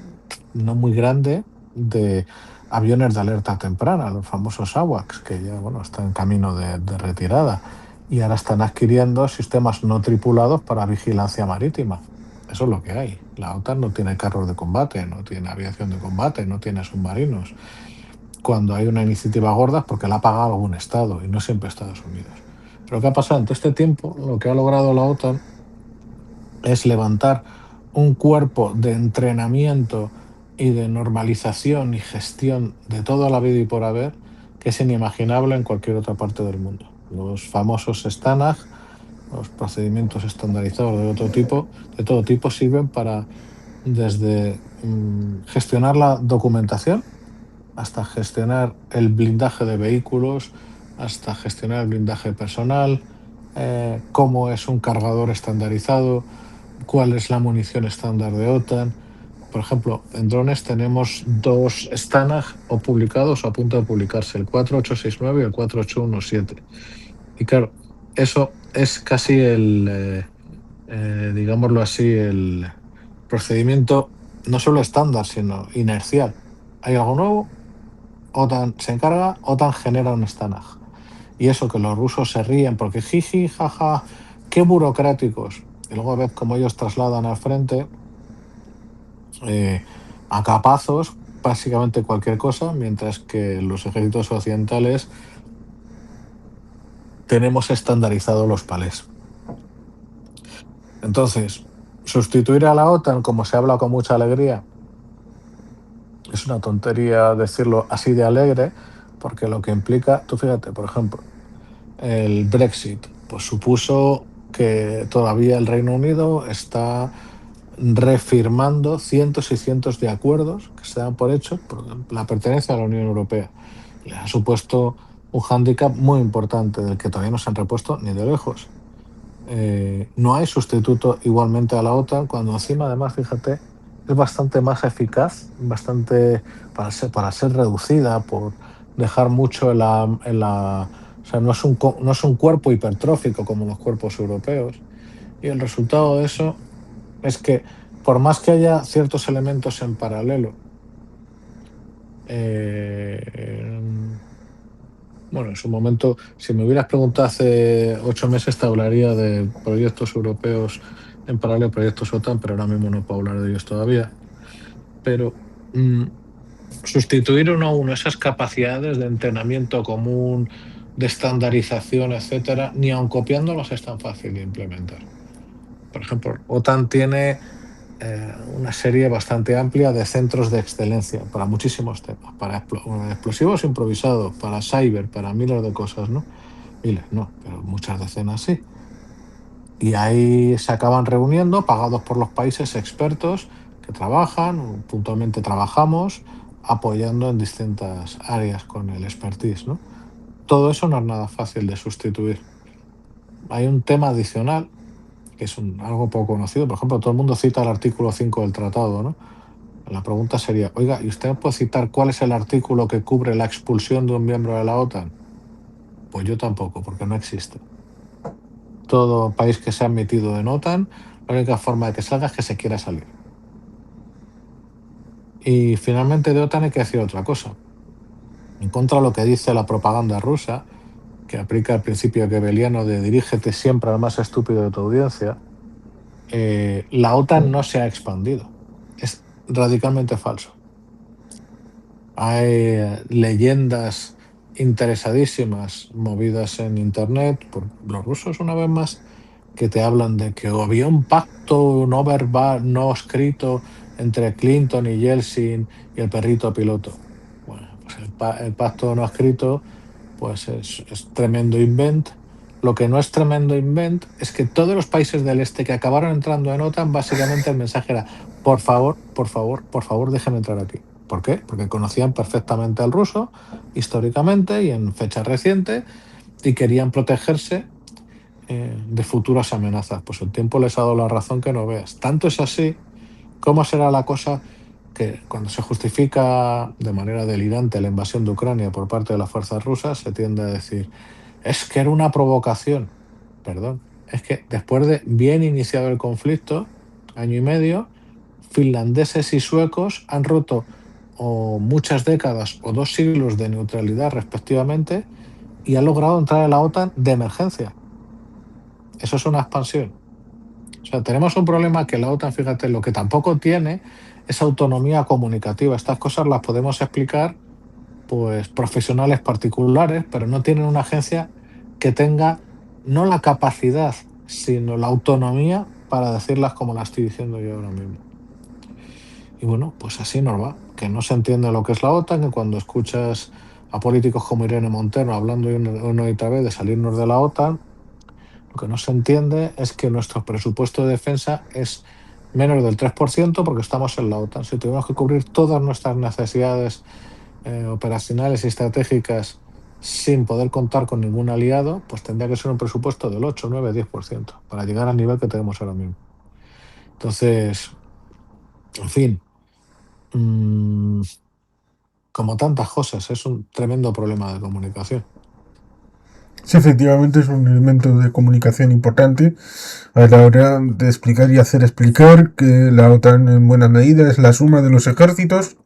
no muy grande de aviones de alerta temprana, los famosos AWACS, que ya bueno, están en camino de retirada. Y ahora están adquiriendo sistemas no tripulados para vigilancia marítima. Eso es lo que hay. La OTAN no tiene carros de combate, no tiene aviación de combate, no tiene submarinos. Cuando hay una iniciativa gorda es porque la ha pagado algún Estado y no siempre Estados Unidos. Pero ¿qué ha pasado? En todo este tiempo, lo que ha logrado la OTAN es levantar un cuerpo de entrenamiento y de normalización y gestión de toda la vida y por haber que es inimaginable en cualquier otra parte del mundo. Los famosos STANAG, los procedimientos estandarizados de todo tipo, sirven para desde gestionar la documentación hasta gestionar el blindaje de vehículos, hasta gestionar el blindaje personal, cómo es un cargador estandarizado, cuál es la munición estándar de OTAN. Por ejemplo, en drones tenemos dos STANAG o publicados o a punto de publicarse, el 4869 y el 4817. Y claro, eso es casi digámoslo así, el procedimiento no solo estándar, sino inercial. Hay algo nuevo, OTAN se encarga, OTAN genera un Stanag. Y eso que los rusos se ríen porque jiji, jaja, qué burocráticos. Y luego ves cómo ellos trasladan al frente eh, a capazos básicamente cualquier cosa, mientras que los ejércitos occidentales tenemos estandarizados los palés. Entonces, sustituir a la OTAN, como se habla con mucha alegría, es una tontería decirlo así de alegre, porque lo que implica, tú fíjate, por ejemplo, el Brexit, pues supuso que todavía el Reino Unido está refirmando cientos y cientos de acuerdos que se dan por hechos por la pertenencia a la Unión Europea. Le ha supuesto un hándicap muy importante del que todavía no se han repuesto ni de lejos. No hay sustituto igualmente a la OTAN, cuando encima, además, fíjate, es bastante más eficaz, bastante para ser reducida, por dejar mucho o sea, no es un cuerpo hipertrófico como los cuerpos europeos. Y el resultado de eso es que, por más que haya ciertos elementos en paralelo, eh, bueno, en su momento, si me hubieras preguntado hace 8 meses, te hablaría de proyectos europeos en paralelo, proyectos OTAN, pero ahora mismo no puedo hablar de ellos todavía. Pero mm, sustituir uno a uno esas capacidades de entrenamiento común, de estandarización, etcétera, ni aun copiándolos es tan fácil de implementar. Por ejemplo, OTAN tiene una serie bastante amplia de centros de excelencia para muchísimos temas, para explosivos improvisados, para cyber, para miles de cosas, ¿no? Miles, no, pero muchas decenas sí. Y ahí se acaban reuniendo, pagados por los países expertos que trabajan, puntualmente trabajamos, apoyando en distintas áreas con el expertise, ¿no? Todo eso no es nada fácil de sustituir. Hay un tema adicional, que es algo poco conocido. Por ejemplo, todo el mundo cita el artículo 5 del tratado, ¿no? La pregunta sería, oiga, ¿y usted me puede citar cuál es el artículo que cubre la expulsión de un miembro de la OTAN? Pues yo tampoco, porque no existe. Todo país que se ha metido en OTAN, la única forma de que salga es que se quiera salir. Y finalmente de OTAN hay que decir otra cosa. En contra de lo que dice la propaganda rusa, que aplica el principio goebbeliano de dirígete siempre al más estúpido de tu audiencia, la OTAN no se ha expandido. Es radicalmente falso. Hay leyendas interesadísimas movidas en internet por los rusos, una vez más, que te hablan de que había un pacto no verbal, no escrito, entre Clinton y Yeltsin y el perrito piloto. Bueno, pues el pacto no escrito, pues es tremendo invent. Lo que no es tremendo invent es que todos los países del este que acabaron entrando en OTAN, básicamente el mensaje era, por favor, por favor, por favor, dejen entrar aquí. ¿Por qué? Porque conocían perfectamente al ruso, históricamente y en fecha reciente, y querían protegerse de futuras amenazas. Pues el tiempo les ha dado la razón que no veas. Tanto es así, ¿cómo será la cosa que cuando se justifica de manera delirante la invasión de Ucrania por parte de las fuerzas rusas, se tiende a decir, es que era una provocación? Perdón, es que después de bien iniciado el conflicto, año y medio, finlandeses y suecos han roto o muchas décadas o 2 siglos de neutralidad respectivamente y han logrado entrar en la OTAN de emergencia. Eso es una expansión. O sea, tenemos un problema que la OTAN, fíjate, lo que tampoco tiene es autonomía comunicativa. Estas cosas las podemos explicar, pues, profesionales particulares, pero no tienen una agencia que tenga no la capacidad, sino la autonomía para decirlas como las estoy diciendo yo ahora mismo. Y bueno, pues así nos va, que no se entiende lo que es la OTAN, que cuando escuchas a políticos como Irene Montero hablando una y otra vez de salirnos de la OTAN, lo que no se entiende es que nuestro presupuesto de defensa es menos del 3% porque estamos en la OTAN. Si tuviéramos que cubrir todas nuestras necesidades operacionales y estratégicas sin poder contar con ningún aliado, pues tendría que ser un presupuesto del 8, 9, 10% para llegar al nivel que tenemos ahora mismo. Entonces, en fin, mmm, como tantas cosas, es un tremendo problema de comunicación. Sí, efectivamente es un elemento de comunicación importante a la hora de explicar y hacer explicar que la OTAN en buena medida es la suma de los ejércitos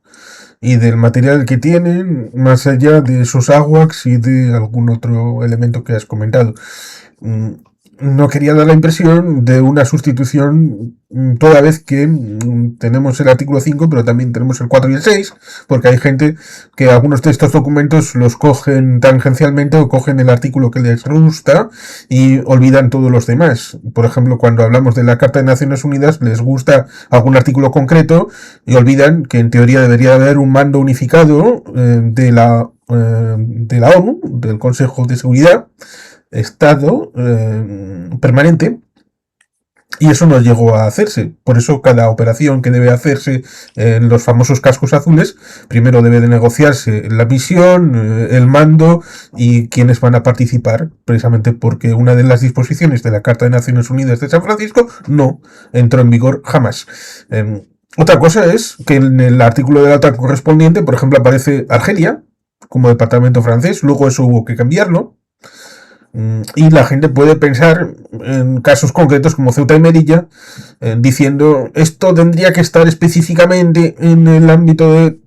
y del material que tienen, más allá de esos AWACS y de algún otro elemento que has comentado. Mm, No quería dar la impresión de una sustitución toda vez que tenemos el artículo 5 pero también tenemos el 4 y el 6 porque hay gente que algunos de estos documentos los cogen tangencialmente o cogen el artículo que les gusta y olvidan todos los demás. Por ejemplo, cuando hablamos de la Carta de Naciones Unidas, les gusta algún artículo concreto y olvidan que en teoría debería haber un mando unificado de la ONU, del Consejo de Seguridad, Estado permanente, y eso no llegó a hacerse. Por eso cada operación que debe hacerse en los famosos cascos azules, primero debe de negociarse la misión, el mando y quiénes van a participar, precisamente porque una de las disposiciones de la Carta de Naciones Unidas de San Francisco no entró en vigor jamás. Otra cosa es que en el artículo de la OTAN correspondiente, por ejemplo, aparece Argelia como departamento francés, luego eso hubo que cambiarlo, y la gente puede pensar en casos concretos como Ceuta y Melilla, diciendo esto tendría que estar específicamente en el ámbito de...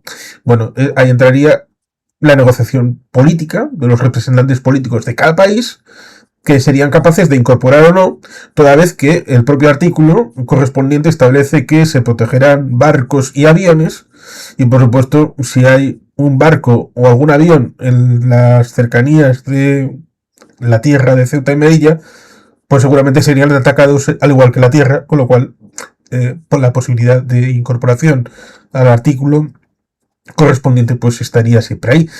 Bueno, ahí entraría la negociación política de los representantes políticos de cada país, que serían capaces de incorporar o no, toda vez que el propio artículo correspondiente establece que se protegerán barcos y aviones, y por supuesto, si hay un barco o algún avión en las cercanías de la tierra de Ceuta y Melilla, pues seguramente serían atacados al igual que la tierra, con lo cual por la posibilidad de incorporación al artículo correspondiente pues estaría siempre ahí.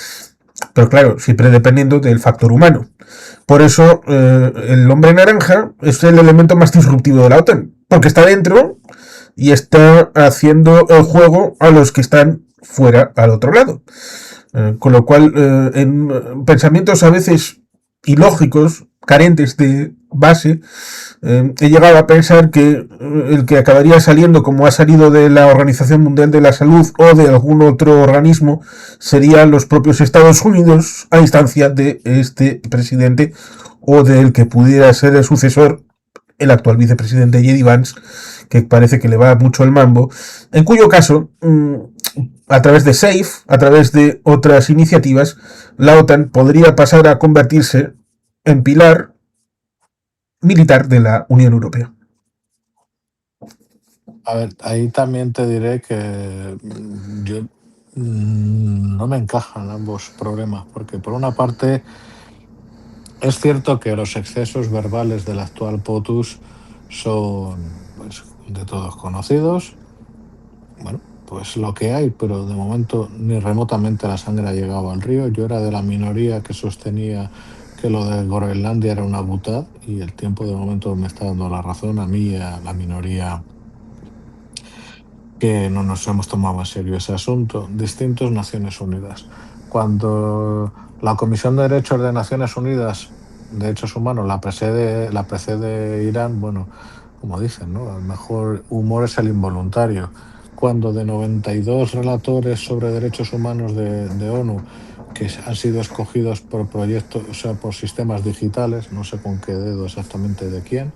Pero claro, siempre dependiendo del factor humano. Por eso el hombre naranja es el elemento más disruptivo de la OTAN, porque está dentro y está haciendo el juego a los que están fuera al otro lado. Con lo cual, en pensamientos a veces ilógicos, carentes de base, he llegado a pensar que el que acabaría saliendo como ha salido de la Organización Mundial de la Salud o de algún otro organismo serían los propios Estados Unidos a instancia de este presidente o del que pudiera ser el sucesor, el actual vicepresidente J.D. Vance, que parece que le va mucho el mambo, en cuyo caso, a través de SAFE, a través de otras iniciativas, la OTAN podría pasar a convertirse en pilar militar de la Unión Europea. A ver, ahí también te diré que yo no me encajan ambos problemas, porque por una parte es cierto que los excesos verbales del actual POTUS son pues, de todos conocidos. Bueno, pues lo que hay, pero de momento ni remotamente la sangre ha llegado al río. Yo era de la minoría que sostenía que lo de Groenlandia era una butad y el tiempo de momento me está dando la razón a mí y a la minoría que no nos hemos tomado en serio ese asunto. Distintos Naciones Unidas. Cuando la Comisión de Derechos de Naciones Unidas, Derechos Humanos, la precede Irán, bueno, como dicen, ¿no? El mejor humor es el involuntario. Cuando de 92 relatores sobre derechos humanos de ONU que han sido escogidos por proyectos, o sea, por sistemas digitales, no sé con qué dedo exactamente de quién,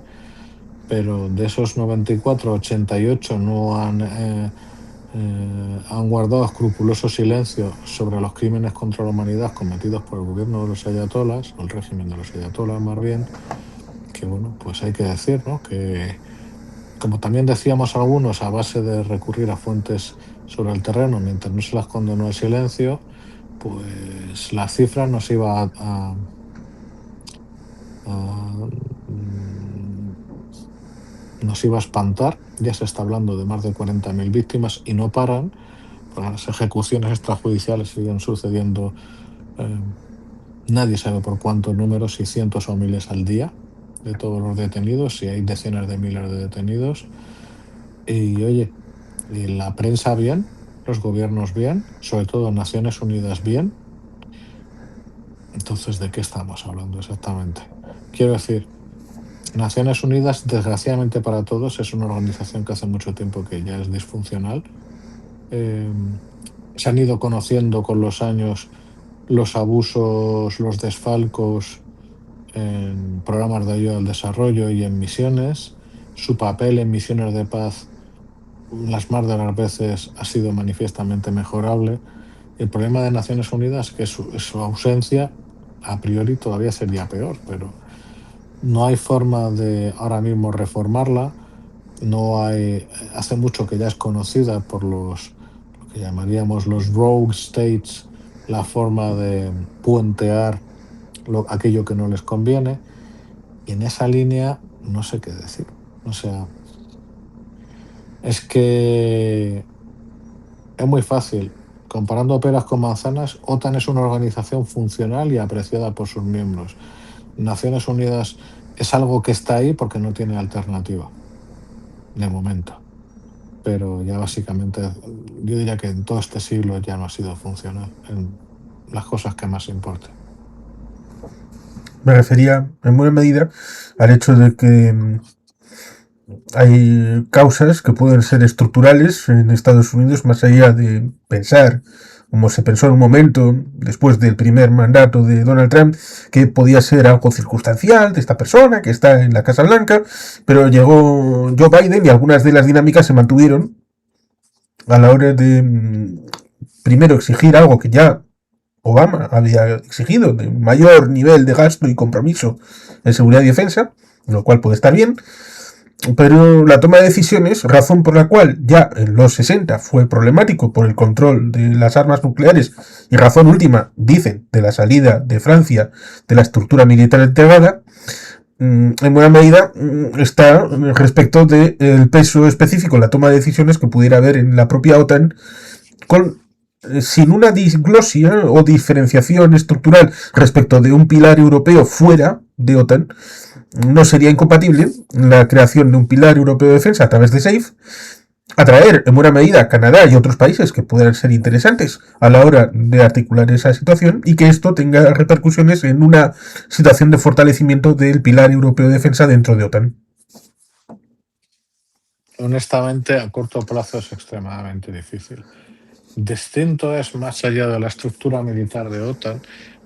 pero de esos 94, 88 no han guardado escrupuloso silencio sobre los crímenes contra la humanidad cometidos por el gobierno de los ayatolás, o el régimen de los ayatolás más bien, que bueno, pues hay que decir, ¿no? Que como también decíamos algunos, a base de recurrir a fuentes sobre el terreno, mientras no se las condenó el silencio, pues las cifras nos iba nos iba a espantar. Ya se está hablando de más de 40.000 víctimas y no paran, pues las ejecuciones extrajudiciales siguen sucediendo. Nadie sabe por cuántos números, si cientos o miles al día, de todos los detenidos, si hay decenas de miles de detenidos. Y oye, y la prensa bien, los gobiernos bien, sobre todo Naciones Unidas bien. Entonces, ¿de qué estamos hablando exactamente? Quiero decir, Naciones Unidas, desgraciadamente para todos, es una organización que hace mucho tiempo que ya es disfuncional. Se han ido conociendo con los años los abusos, los desfalcos en programas de ayuda al desarrollo y en misiones. Su papel en misiones de paz, las más de las veces, ha sido manifiestamente mejorable. El problema de Naciones Unidas es que su ausencia a priori todavía sería peor, pero no hay forma de ahora mismo reformarla. No hay, hace mucho que ya es conocida por lo que llamaríamos los rogue states, la forma de puentear aquello que no les conviene. Y en esa línea no sé qué decir. O sea, es que es muy fácil. Comparando peras con manzanas, OTAN es una organización funcional y apreciada por sus miembros. Naciones Unidas es algo que está ahí porque no tiene alternativa, de momento. Pero ya básicamente, yo diría que en todo este siglo ya no ha sido funcional en las cosas que más importan. Me refería en buena medida al hecho de que hay causas que pueden ser estructurales en Estados Unidos más allá de pensar, como se pensó en un momento después del primer mandato de Donald Trump, que podía ser algo circunstancial de esta persona que está en la Casa Blanca, pero llegó Joe Biden y algunas de las dinámicas se mantuvieron a la hora de primero exigir algo que ya Obama había exigido, de mayor nivel de gasto y compromiso en seguridad y defensa, lo cual puede estar bien, pero la toma de decisiones, razón por la cual ya en los 60 fue problemático por el control de las armas nucleares y razón última, dicen, de la salida de Francia de la estructura militar integrada, en buena medida está respecto del peso específico en la toma de decisiones que pudiera haber en la propia OTAN con sin una disglosia o diferenciación estructural respecto de un pilar europeo fuera de OTAN, no sería incompatible la creación de un pilar europeo de defensa a través de SAFE, atraer en buena medida a Canadá y otros países que puedan ser interesantes a la hora de articular esa situación y que esto tenga repercusiones en una situación de fortalecimiento del pilar europeo de defensa dentro de OTAN. Honestamente, a corto plazo es extremadamente difícil. Distinto es, más allá de la estructura militar de OTAN,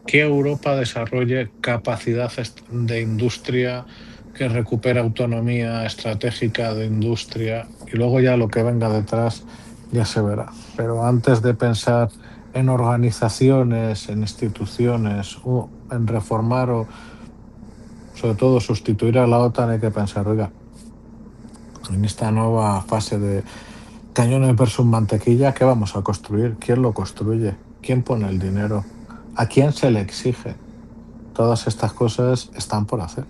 que Europa desarrolle capacidad de industria, que recupere autonomía estratégica de industria y luego ya lo que venga detrás ya se verá. Pero antes de pensar en organizaciones, en instituciones o en reformar o sobre todo sustituir a la OTAN, hay que pensar, oiga, en esta nueva fase de cañones versus mantequilla, ¿qué vamos a construir? ¿Quién lo construye? ¿Quién pone el dinero? ¿A quién se le exige? Todas estas cosas están por hacer.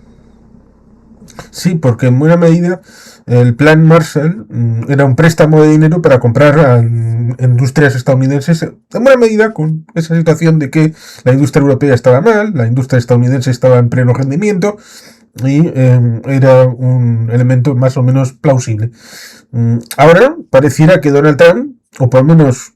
Sí, porque en buena medida el plan Marshall era un préstamo de dinero para comprar a industrias estadounidenses, en buena medida con esa situación de que la industria europea estaba mal, la industria estadounidense estaba en pleno rendimiento y era un elemento más o menos plausible. Ahora pareciera que Donald Trump, o por lo menos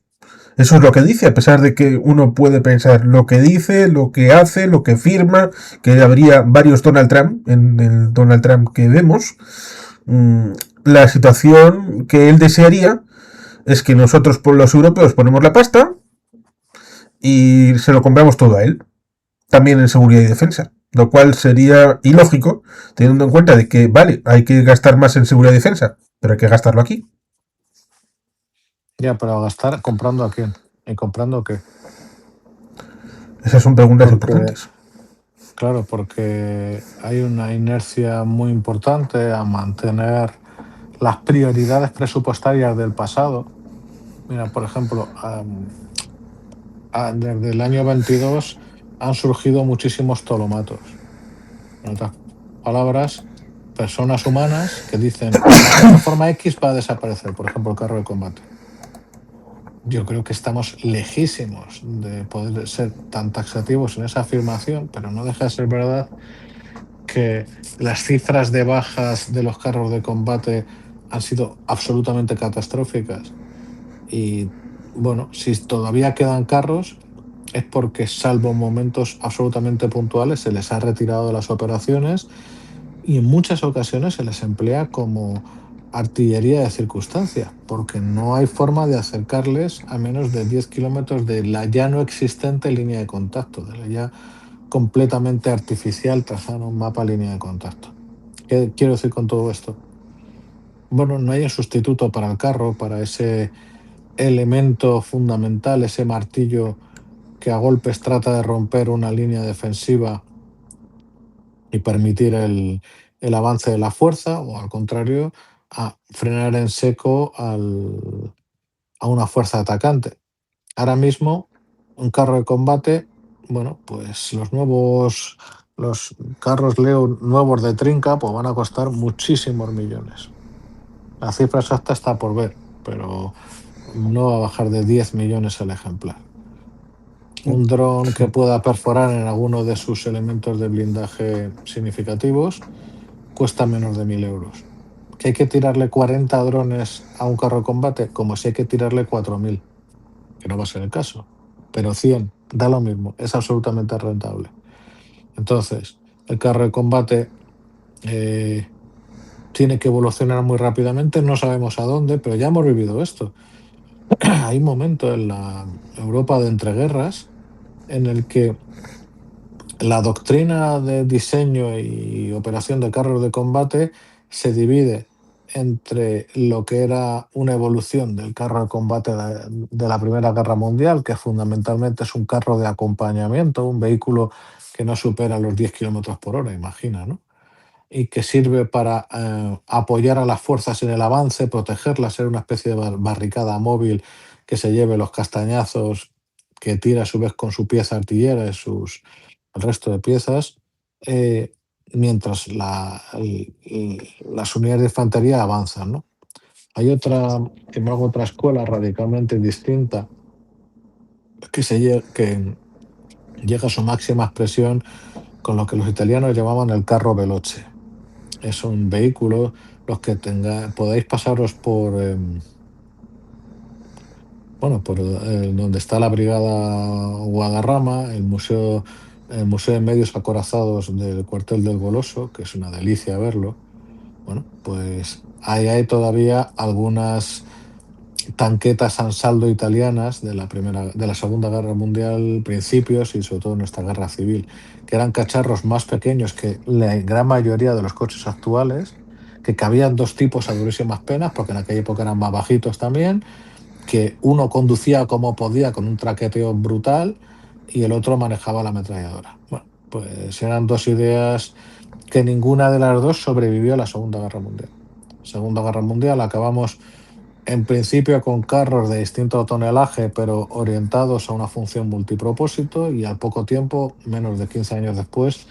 eso es lo que dice, a pesar de que uno puede pensar lo que dice, lo que hace, lo que firma, que habría varios Donald Trump en el Donald Trump que vemos. La situación que él desearía es que nosotros, los europeos, ponemos la pasta y se lo compramos todo a él, también en seguridad y defensa. Lo cual sería ilógico, teniendo en cuenta de que, vale, hay que gastar más en seguridad y defensa, pero hay que gastarlo aquí. Ya, pero gastar, ¿comprando a quién? ¿Y comprando qué? Esas son preguntas Porque, importantes. claro, porque hay una inercia muy importante a mantener las prioridades presupuestarias del pasado. Mira, por ejemplo, desde el año 22 han surgido muchísimos tolomatos. En otras palabras, personas humanas que dicen la plataforma X va a desaparecer, por ejemplo, el carro de combate. Yo creo que estamos lejísimos de poder ser tan taxativos en esa afirmación, pero no deja de ser verdad que las cifras de bajas de los carros de combate han sido absolutamente catastróficas. Y bueno, si todavía quedan carros, es porque, salvo momentos absolutamente puntuales, se les ha retirado de las operaciones y en muchas ocasiones se les emplea como artillería de circunstancia, porque no hay forma de acercarles a menos de 10 kilómetros de la ya no existente línea de contacto, de la ya completamente artificial trazando un mapa línea de contacto. ¿Qué quiero decir con todo esto? Bueno, no hay un sustituto para el carro, para ese elemento fundamental, ese martillo que a golpes trata de romper una línea defensiva y permitir el avance de la fuerza, o al contrario, a frenar en seco a una fuerza atacante. Ahora mismo, un carro de combate, bueno, pues los carros Leo nuevos de trinca, pues van a costar muchísimos millones. La cifra exacta está por ver, pero no va a bajar de 10 millones el ejemplar. Un dron que Sí. pueda perforar en alguno de sus elementos de blindaje significativos cuesta menos de 1.000 euros. ¿Que hay que tirarle 40 drones a un carro de combate? Como si hay que tirarle 4.000, que no va a ser el caso. Pero 100, da lo mismo, es absolutamente rentable. Entonces, el carro de combate tiene que evolucionar muy rápidamente, no sabemos a dónde, pero ya hemos vivido esto. Hay un momento en la Europa de entreguerras en el que la doctrina de diseño y operación de carros de combate se divide entre lo que era una evolución del carro de combate de la Primera Guerra Mundial, que fundamentalmente es un carro de acompañamiento, un vehículo que no supera los 10 kilómetros por hora, imagina, ¿no? Y que sirve para apoyar a las fuerzas en el avance, protegerlas, ser una especie de barricada móvil que se lleve los castañazos, que tira a su vez con su pieza artillera y el resto de piezas, eh, mientras las unidades de infantería avanzan, ¿no? Hay otra, sin embargo, otra escuela radicalmente distinta que llega a su máxima expresión con lo que los italianos llamaban el carro veloce. Es un vehículo, los que podáis pasaros por, bueno, por donde está la Brigada Guadarrama, el Museo de Medios Acorazados del Cuartel del Goloso, que es una delicia verlo. Bueno, pues ahí hay todavía algunas tanquetas Ansaldo italianas de la Segunda Guerra Mundial, principios y sobre todo nuestra guerra civil, que eran cacharros más pequeños que la gran mayoría de los coches actuales, que cabían dos tipos a durísimas penas, porque en aquella época eran más bajitos también, que uno conducía como podía con un traqueteo brutal y el otro manejaba la ametralladora. Bueno, pues eran dos ideas que ninguna de las dos sobrevivió a la Segunda Guerra Mundial. Segunda Guerra Mundial acabamos en principio con carros de distinto tonelaje, pero orientados a una función multipropósito, y al poco tiempo, menos de 15 años después,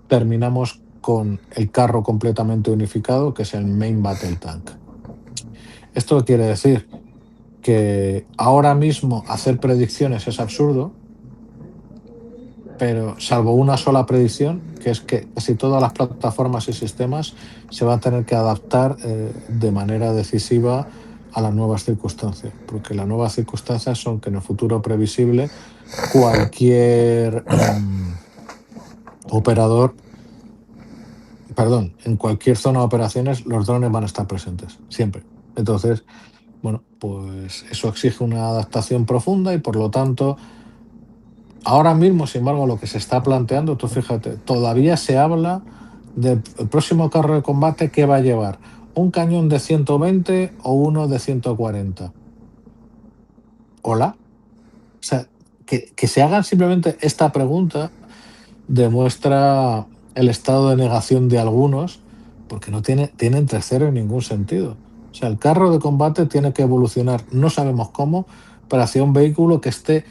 terminamos con el carro completamente unificado, que es el Main Battle Tank. Esto quiere decir que ahora mismo hacer predicciones es absurdo, pero salvo una sola predicción, que es que casi todas las plataformas y sistemas se van a tener que adaptar de manera decisiva a las nuevas circunstancias, porque las nuevas circunstancias son que en el futuro previsible cualquier operador, perdón, en cualquier zona de operaciones los drones van a estar presentes, siempre. Entonces, bueno, pues eso exige una adaptación profunda y por lo tanto ahora mismo, sin embargo, lo que se está planteando, tú fíjate, todavía se habla del próximo carro de combate que va a llevar un cañón de 120 o uno de 140. ¿Hola? O sea, que se hagan simplemente esta pregunta demuestra el estado de negación de algunos, porque no tiene entre cero en ningún sentido. O sea, el carro de combate tiene que evolucionar, no sabemos cómo, pero hacia un vehículo que esté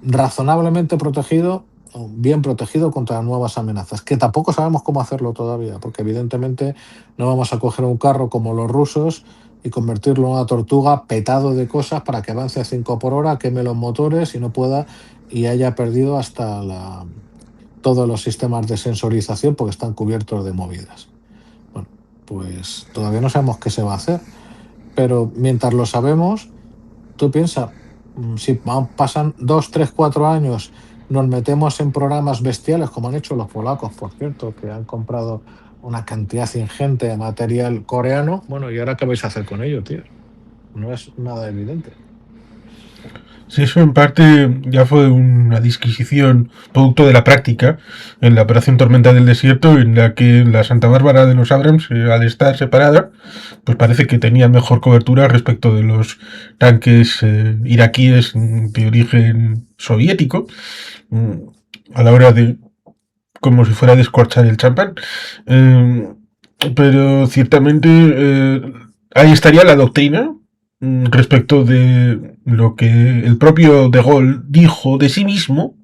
razonablemente protegido o bien protegido contra nuevas amenazas, que tampoco sabemos cómo hacerlo todavía, porque evidentemente no vamos a coger un carro como los rusos y convertirlo en una tortuga petado de cosas para que avance a 5 por hora, queme los motores y no pueda y haya perdido hasta todos los sistemas de sensorización porque están cubiertos de movidas. Bueno, pues todavía no sabemos qué se va a hacer, pero mientras lo sabemos, tú piensas, si pasan 2, 3, 4 años, nos metemos en programas bestiales, como han hecho los polacos, por cierto, que han comprado una cantidad ingente de material coreano. Bueno, ¿y ahora qué vais a hacer con ello, tío? No es nada evidente. Sí, eso en parte ya fue una disquisición producto de la práctica en la Operación Tormenta del Desierto, en la que la Santa Bárbara de los Abrams, al estar separada, pues parece que tenía mejor cobertura respecto de los tanques iraquíes de origen soviético, mm, a la hora de, como si fuera a descorchar el champán. Eh, pero ciertamente ahí estaría la doctrina respecto de lo que el propio De Gaulle dijo de sí mismo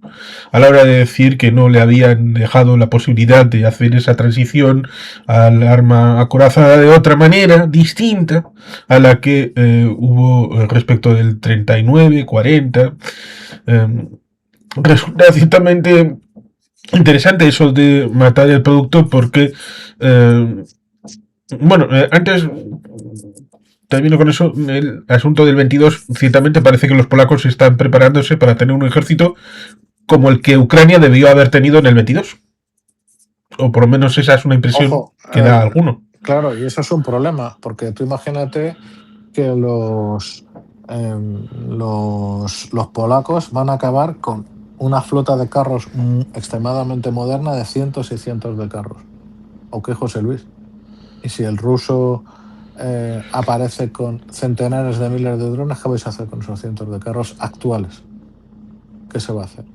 a la hora de decir que no le habían dejado la posibilidad de hacer esa transición al arma acorazada de otra manera distinta a la que hubo respecto del 39, 40. Eh, resulta ciertamente interesante eso de matar el producto porque bueno, antes termino con eso. El asunto del 22, ciertamente parece que los polacos están preparándose para tener un ejército como el que Ucrania debió haber tenido en el 22. O por lo menos esa es una impresión Ojo, que da alguno. claro, y eso es un problema, porque tú imagínate que los polacos van a acabar con una flota de carros extremadamente moderna de cientos y cientos de carros. ¿O qué, José Luis? Y si el ruso aparece con centenares de miles de drones, ¿qué vais a hacer con esos cientos de carros actuales? ¿Qué se va a hacer?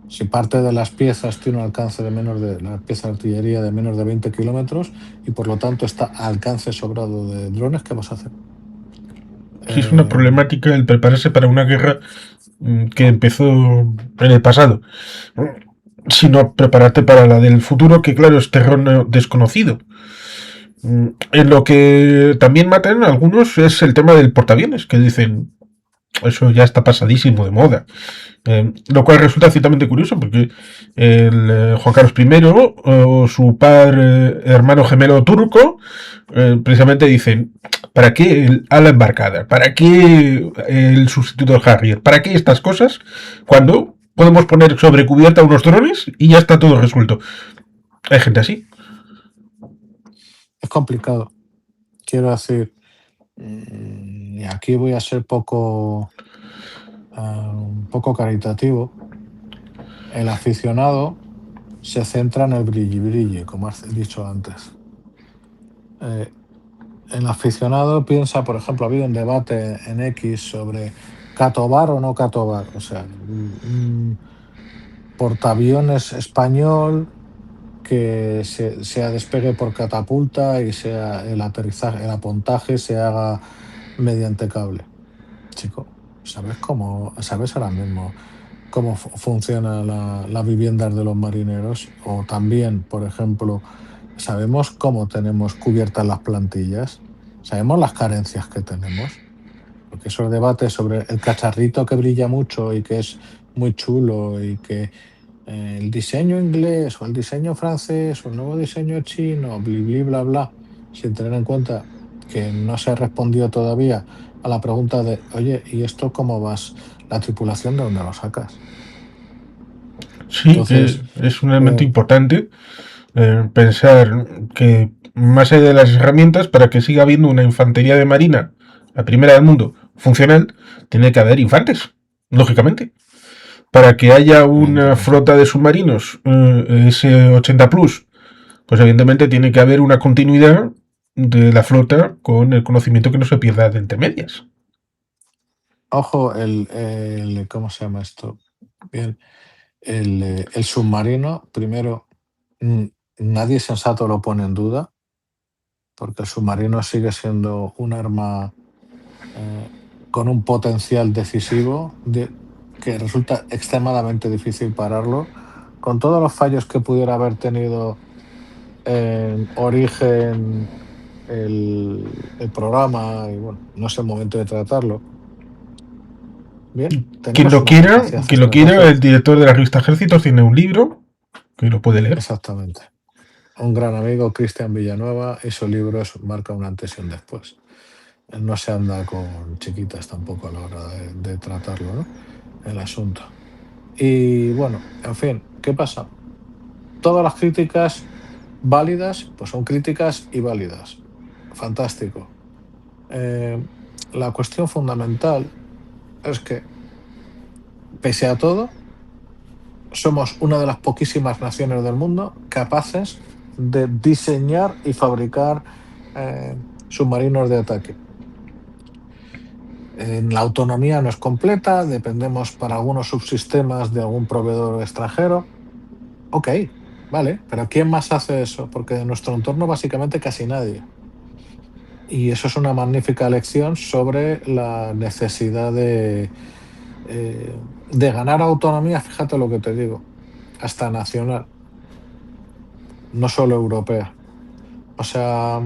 Si parte de las piezas tiene un alcance de menos de la pieza de artillería de menos de 20 kilómetros y por lo tanto está a alcance sobrado de drones, ¿qué vas a hacer? Sí, es una Eh, problemática el prepararse para una guerra que empezó en el pasado, sino prepararte para la del futuro, que claro, es terreno desconocido. En lo que también matan algunos es el tema del portaaviones, que dicen, eso ya está pasadísimo de moda. Lo cual resulta ciertamente curioso porque el Juan Carlos I o su padre, hermano gemelo turco, precisamente dicen, ¿para qué el ala embarcada? ¿Para qué el sustituto del Harrier? ¿Para qué estas cosas cuando podemos poner sobre cubierta unos drones y ya está todo resuelto? Hay gente así. es complicado. Quiero decir, y aquí voy a ser un poco caritativo. El aficionado se centra en el brilli-brilli, como has dicho antes. Eh, el aficionado piensa, por ejemplo, ha habido un debate en X sobre catovar o no catovar, o sea, un portaaviones español que sea despegue por catapulta y sea el aterrizaje, el apontaje se haga mediante cable. Chico, sabes ahora mismo cómo funciona las viviendas de los marineros? O también, por ejemplo, ¿sabemos cómo tenemos cubiertas las plantillas? ¿Sabemos las carencias que tenemos? Porque esos debates sobre el cacharrito que brilla mucho y que es muy chulo y que el diseño inglés o el diseño francés o el nuevo diseño chino, bli, bli, bla, bla, sin tener en cuenta que no se ha respondido todavía a la pregunta de, oye, ¿y esto cómo vas? ¿La tripulación de dónde lo sacas? Sí, que Entonces, es un elemento eh, importante pensar que más allá de las herramientas, para que siga habiendo una infantería de marina, la primera del mundo, funcional, tiene que haber infantes, lógicamente. Para que haya una evidentemente. flota de submarinos S-80 Plus, pues evidentemente tiene que haber una continuidad de la flota con el conocimiento que no se pierda de entre medias. Ojo, ¿cómo se llama esto? Bien, el submarino, primero, mm, nadie sensato lo pone en duda, porque el submarino sigue siendo un arma eh, con un potencial decisivo que resulta extremadamente difícil pararlo, con todos los fallos que pudiera haber tenido en origen el programa, y bueno, no es el momento de tratarlo. Bien, tenemos una capacidad Quien lo quiera, el estratégica. director de la revista Ejércitos tiene un libro que lo puede leer. Exactamente. Un gran amigo, Cristian Villanueva, y su libro marca un antes y un después. No se anda con chiquitas tampoco a la hora de tratarlo, ¿no? El asunto. Y bueno, en fin, ¿qué pasa? Todas las críticas válidas, pues son críticas y válidas. Fantástico. Eh, la cuestión fundamental es que pese a todo, somos una de las poquísimas naciones del mundo capaces de diseñar y fabricar submarinos de ataque. La autonomía no es completa, dependemos para algunos subsistemas de algún proveedor extranjero. Ok, vale, pero ¿quién más hace eso? Porque de nuestro entorno básicamente casi nadie. Y eso es una magnífica lección sobre la necesidad de ganar autonomía, fíjate lo que te digo, hasta nacional, no solo europea. O sea,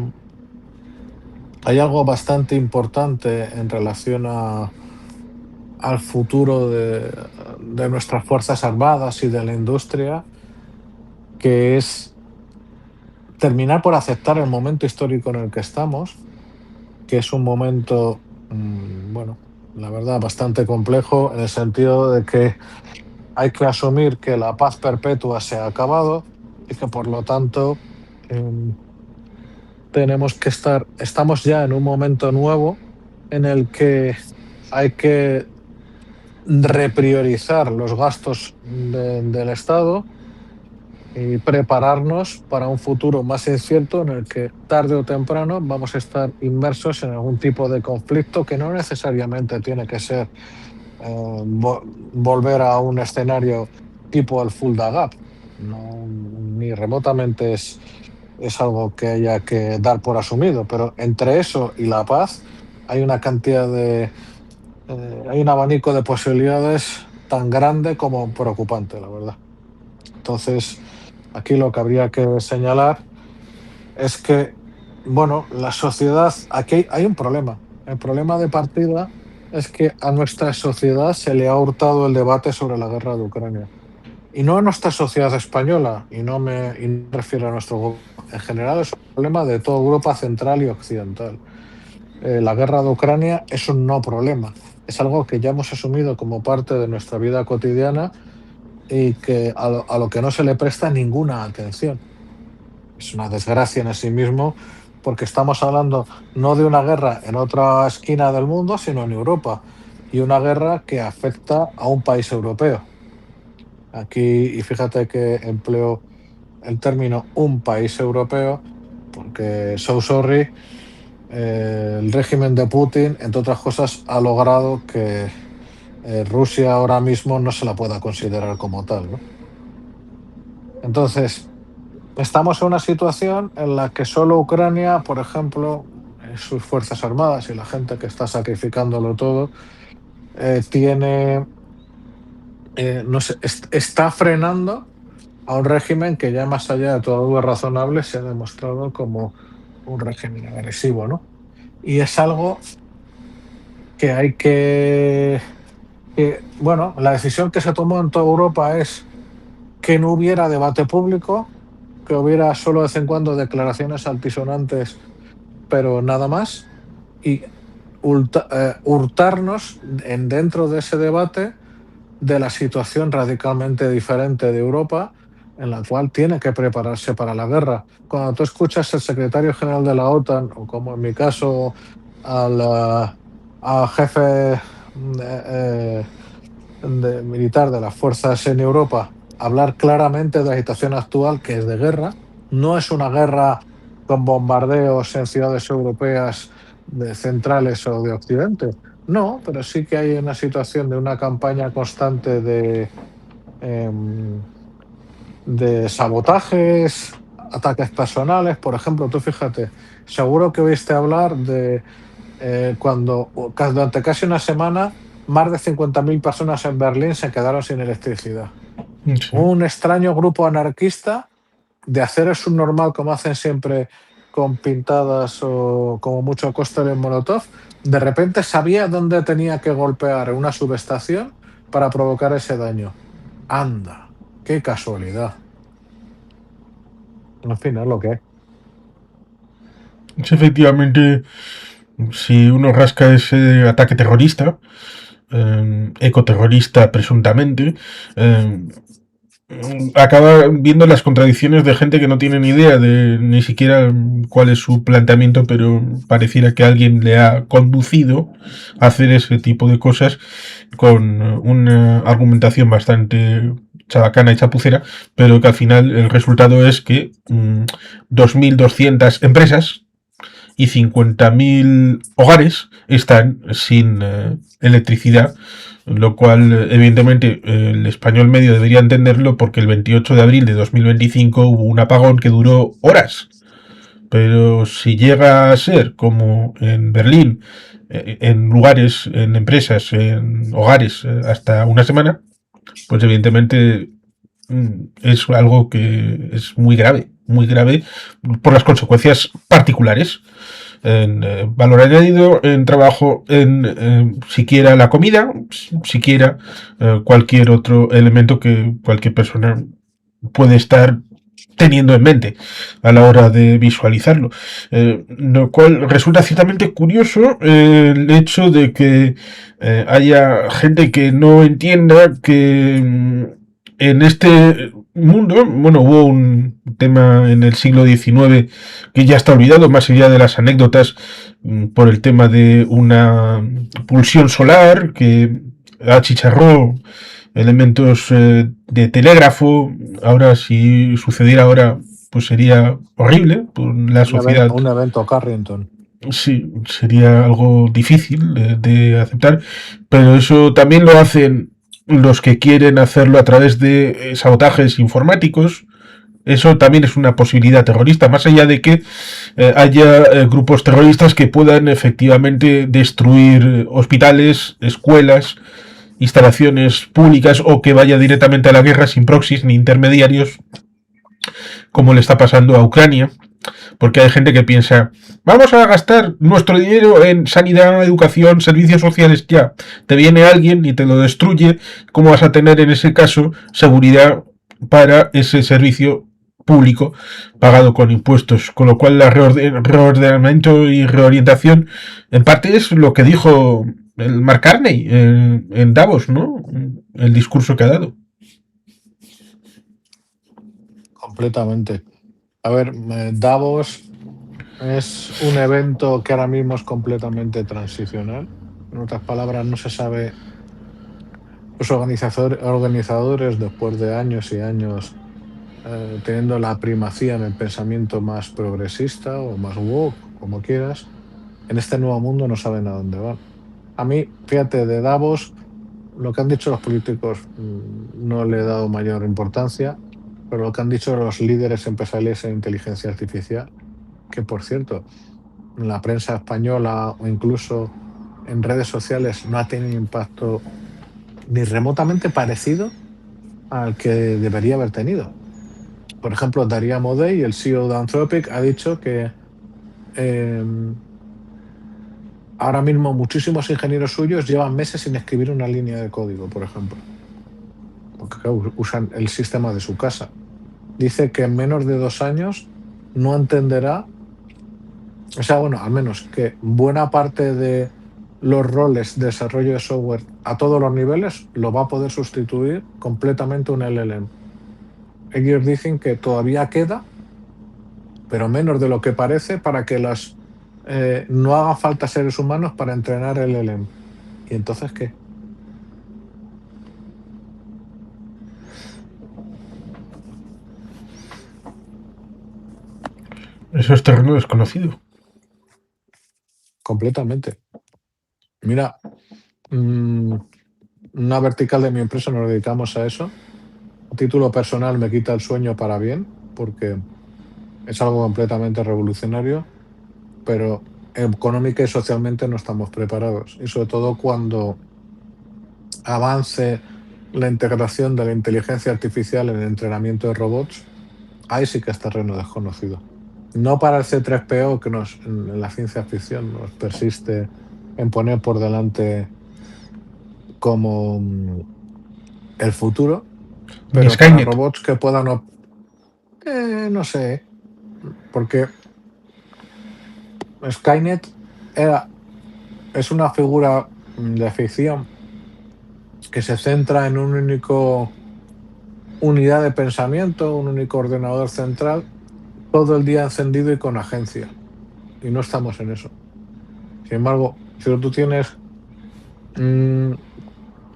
hay algo bastante importante en relación al futuro de nuestras Fuerzas Armadas y de la industria, que es terminar por aceptar el momento histórico en el que estamos, que es un momento, bueno, la verdad, bastante complejo en el sentido de que hay que asumir que la paz perpetua se ha acabado y que por lo tanto em, estamos ya en un momento nuevo en el que hay que repriorizar los gastos del Estado y prepararnos para un futuro más incierto en el que tarde o temprano vamos a estar inmersos en algún tipo de conflicto que no necesariamente tiene que ser volver a un escenario tipo el Fulda Gap. No, ni remotamente es algo que haya que dar por asumido, pero entre eso y la paz hay una cantidad hay un abanico de posibilidades tan grande como preocupante, la verdad. Entonces, aquí lo que habría que señalar es que, bueno, la sociedad, aquí hay un problema. El problema de partida es que a nuestra sociedad se le ha hurtado el debate sobre la guerra de Ucrania. Y no a nuestra sociedad española, y no me refiero a nuestro gobierno. En general es un problema de toda Europa central y occidental. La guerra de Ucrania es un no problema. Es algo que ya hemos asumido como parte de nuestra vida cotidiana y que a lo que no se le presta ninguna atención. Es una desgracia en sí mismo porque estamos hablando no de una guerra en otra esquina del mundo, sino en Europa. Y una guerra que afecta a un país europeo. Aquí, y fíjate que empleo el término un país europeo, porque so sorry, el régimen de Putin, entre otras cosas, ha logrado que Rusia ahora mismo no se la pueda considerar como tal, ¿no? Entonces, estamos en una situación en la que solo Ucrania, por ejemplo, sus fuerzas armadas y la gente que está sacrificándolo todo, tiene, no sé, está frenando a un régimen que ya más allá de toda duda razonable se ha demostrado como un régimen agresivo, ¿no? Y es algo que hay bueno, la decisión que se tomó en toda Europa es que no hubiera debate público, que hubiera solo de vez en cuando declaraciones altisonantes, pero nada más, y hurtarnos dentro de ese debate de la situación radicalmente diferente de Europa, en la cual tiene que prepararse para la guerra. Cuando tú escuchas al secretario general de la OTAN, o como en mi caso, al, al jefe militar de las fuerzas en Europa, hablar claramente de la situación actual, que es de guerra, no es una guerra con bombardeos en ciudades europeas centrales o de Occidente. No, pero sí que hay una situación de una campaña constante em, de sabotajes, ataques personales. Por ejemplo, tú fíjate, seguro que oíste hablar de cuando durante casi una semana más de 50.000 personas en Berlín se quedaron sin electricidad. Sí. Un extraño grupo anarquista de acero subnormal, como hacen siempre con pintadas o como mucho cócteles Molotov, de repente sabía dónde tenía que golpear una subestación para provocar ese daño. Anda, qué casualidad. En fin, es lo que es. Sí, efectivamente, si uno rasca ese ataque terrorista, ecoterrorista presuntamente, eh, acaba viendo las contradicciones de gente que no tiene ni idea de ni siquiera cuál es su planteamiento, pero pareciera que alguien le ha conducido a hacer ese tipo de cosas con una argumentación bastante chabacana y chapucera, pero que al final el resultado es que 2.200 empresas y 50.000 hogares están sin electricidad, lo cual evidentemente el español medio debería entenderlo porque el 28 de abril de 2025 hubo un apagón que duró horas. Pero si llega a ser como en Berlín, en lugares, en empresas, en hogares, hasta una semana, pues evidentemente es algo que es muy grave por las consecuencias particulares en valor añadido, en trabajo, en siquiera la comida, siquiera cualquier otro elemento que cualquier persona puede estar teniendo en mente a la hora de visualizarlo. Lo cual resulta ciertamente curioso el hecho de que haya gente que no entienda que en este mundo, bueno, hubo un tema en el siglo XIX que ya está olvidado, más allá de las anécdotas, por el tema de una pulsión solar que achicharró elementos de telégrafo. Ahora, si sucediera ahora, pues sería horrible por la sociedad. Un evento Carrington. Sí, sería algo difícil de aceptar, pero eso también lo hacen los que quieren hacerlo a través de sabotajes informáticos. Eso también es una posibilidad terrorista, más allá de que haya grupos terroristas que puedan efectivamente destruir hospitales, escuelas, instalaciones públicas o que vaya directamente a la guerra sin proxies ni intermediarios, como le está pasando a Ucrania. Porque hay gente que piensa, vamos a gastar nuestro dinero en sanidad, educación, servicios sociales ya. Te viene alguien y te lo destruye. ¿Cómo vas a tener en ese caso seguridad para ese servicio público pagado con impuestos? Con lo cual la reordenamiento y reorientación en parte es lo que dijo el Mark Carney en Davos, ¿no? El discurso que ha dado. Completamente. A ver, Davos es un evento que ahora mismo es completamente transicional. En otras palabras, no se sabe. Los organizadores, después de años y años teniendo la primacía en el pensamiento más progresista o más woke, como quieras, en este nuevo mundo no saben a dónde van. A mí, fíjate, de Davos, lo que han dicho los políticos no le he dado mayor importancia, pero lo que han dicho los líderes empresariales en inteligencia artificial, que por cierto, en la prensa española o incluso en redes sociales no ha tenido impacto ni remotamente parecido al que debería haber tenido. Por ejemplo, Daria Modey, el CEO de Anthropic, ha dicho que ahora mismo muchísimos ingenieros suyos llevan meses sin escribir una línea de código, por ejemplo, porque claro, usan el sistema de su casa. Dice que en menos de 2 años no entenderá, o sea, bueno, al menos que buena parte de los roles de desarrollo de software a todos los niveles lo va a poder sustituir completamente un LLM. Ellos dicen que todavía queda, pero menos de lo que parece, para que no haga falta seres humanos para entrenar el LLM. ¿Y entonces qué? Eso es terreno desconocido. Completamente. Mira, una vertical de mi empresa nos dedicamos a eso. A título personal me quita el sueño para bien, porque es algo completamente revolucionario, pero económica y socialmente no estamos preparados. Y sobre todo cuando avance la integración de la inteligencia artificial en el entrenamiento de robots, ahí sí que es terreno desconocido. No para el C3PO que en la ciencia ficción nos persiste en poner por delante como el futuro, pero para robots que puedan... no sé, porque Skynet es una figura de ficción que se centra en un único unidad de pensamiento, un único ordenador central, todo el día encendido y con agencia. Y no estamos en eso. Sin embargo, si tú tienes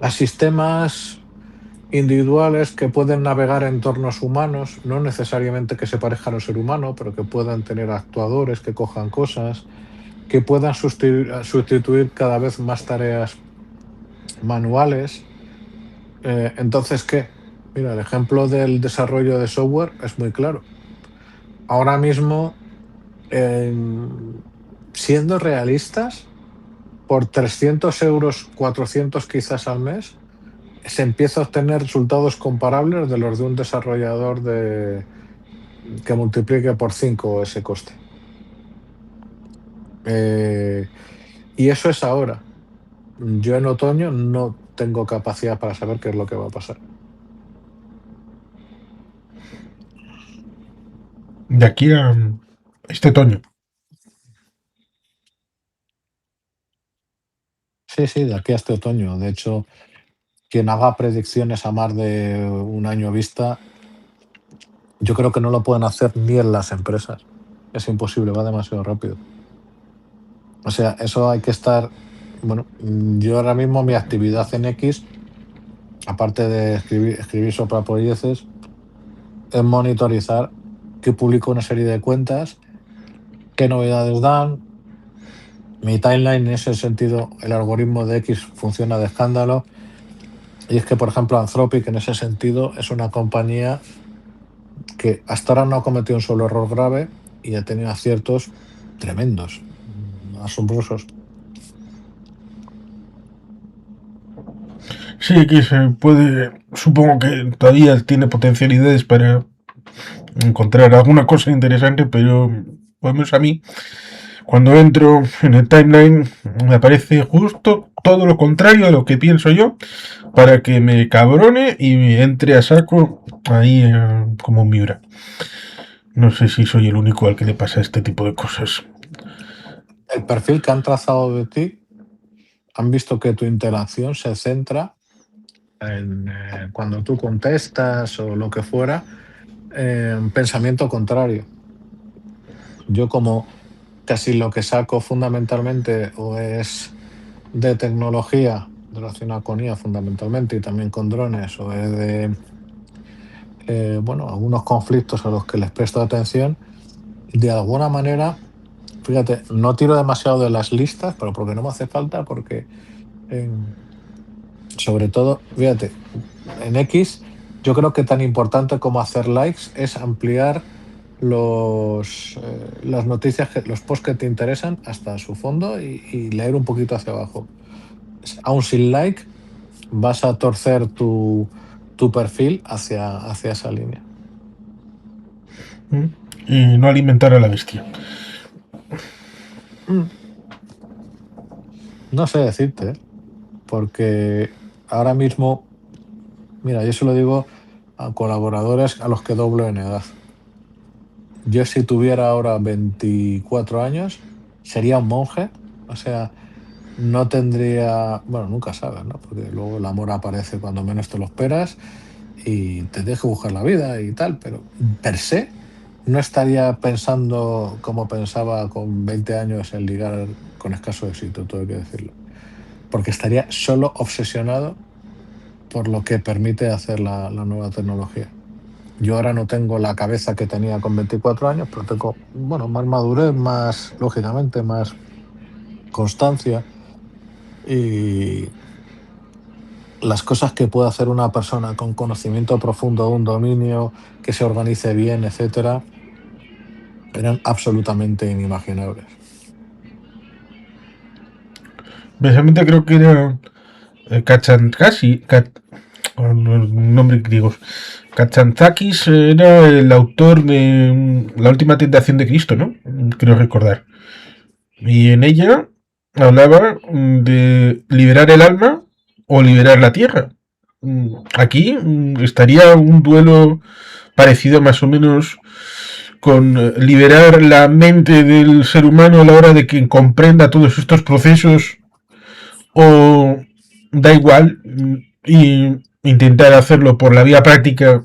a sistemas individuales que pueden navegar en entornos humanos, no necesariamente que se parezcan al ser humano, pero que puedan tener actuadores que cojan cosas, que puedan sustituir cada vez más tareas manuales. Entonces, ¿qué? Mira, el ejemplo del desarrollo de software es muy claro. Ahora mismo, siendo realistas, por 300 euros, 400 quizás al mes, se empieza a obtener resultados comparables de los de un desarrollador que multiplique por 5 ese coste. Y eso es ahora. Yo en otoño no tengo capacidad para saber qué es lo que va a pasar. De aquí a este otoño. Sí, sí, de aquí a este otoño. De hecho, quien haga predicciones a más de un año vista, yo creo que no lo pueden hacer ni en las empresas. Es imposible, va demasiado rápido. O sea, eso hay que estar. Bueno, yo ahora mismo mi actividad en X, aparte de escribir soplapolleces, es monitorizar que publico una serie de cuentas, qué novedades dan. Mi timeline, en ese sentido, el algoritmo de X funciona de escándalo. Y es que, por ejemplo, Anthropic, en ese sentido, es una compañía que hasta ahora no ha cometido un solo error grave y ha tenido aciertos tremendos, asombrosos. Sí, que se puede. Supongo que todavía tiene potencialidades para encontrar alguna cosa interesante, pero por lo menos a mí, cuando entro en el timeline, me aparece justo todo lo contrario a lo que pienso yo, para que me cabrone y me entre a saco ahí como un Miura. No sé si soy el único al que le pasa este tipo de cosas. El perfil que han trazado de ti, han visto que tu interacción se centra en, cuando tú contestas o lo que fuera, en pensamiento contrario. Yo, como casi lo que saco fundamentalmente o es de tecnología relacionada con IA fundamentalmente, y también con drones, o es de bueno, algunos conflictos a los que les presto atención, de alguna manera, fíjate, no tiro demasiado de las listas, pero porque no me hace falta, porque sobre todo, fíjate, en X, yo creo que tan importante como hacer likes es ampliar las noticias, los posts que te interesan hasta su fondo y leer un poquito hacia abajo. Aún sin like, vas a torcer tu perfil hacia esa línea. Y no alimentar a la bestia. Mm. No sé decirte, ¿eh? Porque ahora mismo, mira, yo se lo digo a colaboradores a los que doblo en edad. Yo, si tuviera ahora 24 años, sería un monje. O sea, no tendría, bueno, nunca sabes, ¿no? Porque luego el amor aparece cuando menos te lo esperas y te deja buscar la vida y tal, pero per se no estaría pensando como pensaba con 20 años en ligar con escaso éxito, todo hay que decirlo. Porque estaría solo obsesionado por lo que permite hacer la nueva tecnología. Yo ahora no tengo la cabeza que tenía con 24 años, pero tengo, bueno, más madurez, más, lógicamente, más constancia, y las cosas que puede hacer una persona con conocimiento profundo de un dominio, que se organice bien, etcétera, eran absolutamente inimaginables. Precisamente creo que era Kachantzakis, nombre griegos. Kachantzakis era el autor de La última tentación de Cristo, ¿no? Creo recordar. Y en ella hablaba de liberar el alma o liberar la tierra. Aquí estaría un duelo parecido más o menos con liberar la mente del ser humano a la hora de que comprenda todos estos procesos, o da igual y intentar hacerlo por la vía práctica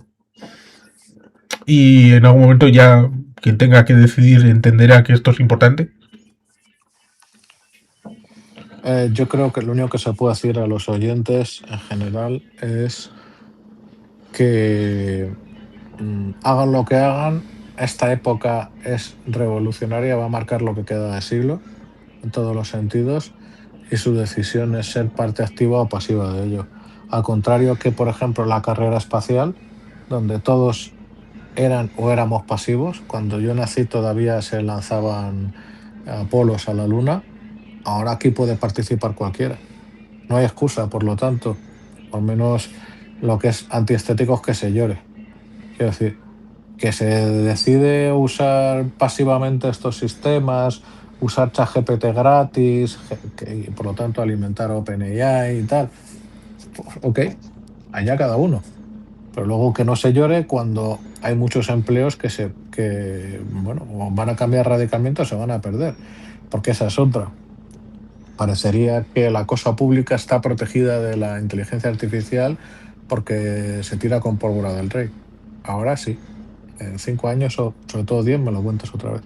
y en algún momento ya quien tenga que decidir entenderá que esto es importante. Yo creo que lo único que se puede decir a los oyentes en general es que hagan lo que hagan, esta época es revolucionaria, va a marcar lo que queda de siglo en todos los sentidos y su decisión es ser parte activa o pasiva de ello. Al contrario que, por ejemplo, la carrera espacial, donde todos eran o éramos pasivos, cuando yo nací todavía se lanzaban Apolos a la Luna, ahora aquí puede participar cualquiera. No hay excusa, por lo tanto, al menos lo que es antiestético es que se llore. Quiero decir, que se decide usar pasivamente estos sistemas, usar ChatGPT gratis, y por lo tanto alimentar OpenAI y tal, pues, ok, allá cada uno. Pero luego que no se llore cuando hay muchos empleos bueno, o van a cambiar radicalmente o se van a perder, porque esa es otra. Parecería que la cosa pública está protegida de la inteligencia artificial porque se tira con pólvora del rey. Ahora sí, en 5 años o sobre todo 10 me lo cuentas otra vez.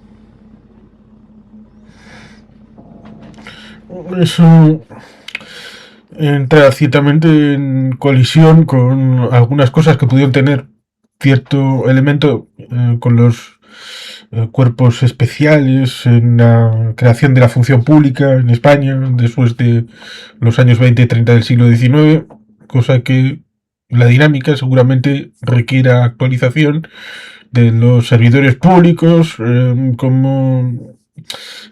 Eso entra ciertamente en colisión con algunas cosas que pudieron tener cierto elemento con los cuerpos especiales en la creación de la función pública en España después de los años 20 y 30 del siglo XIX, cosa que la dinámica seguramente requiera actualización de los servidores públicos, como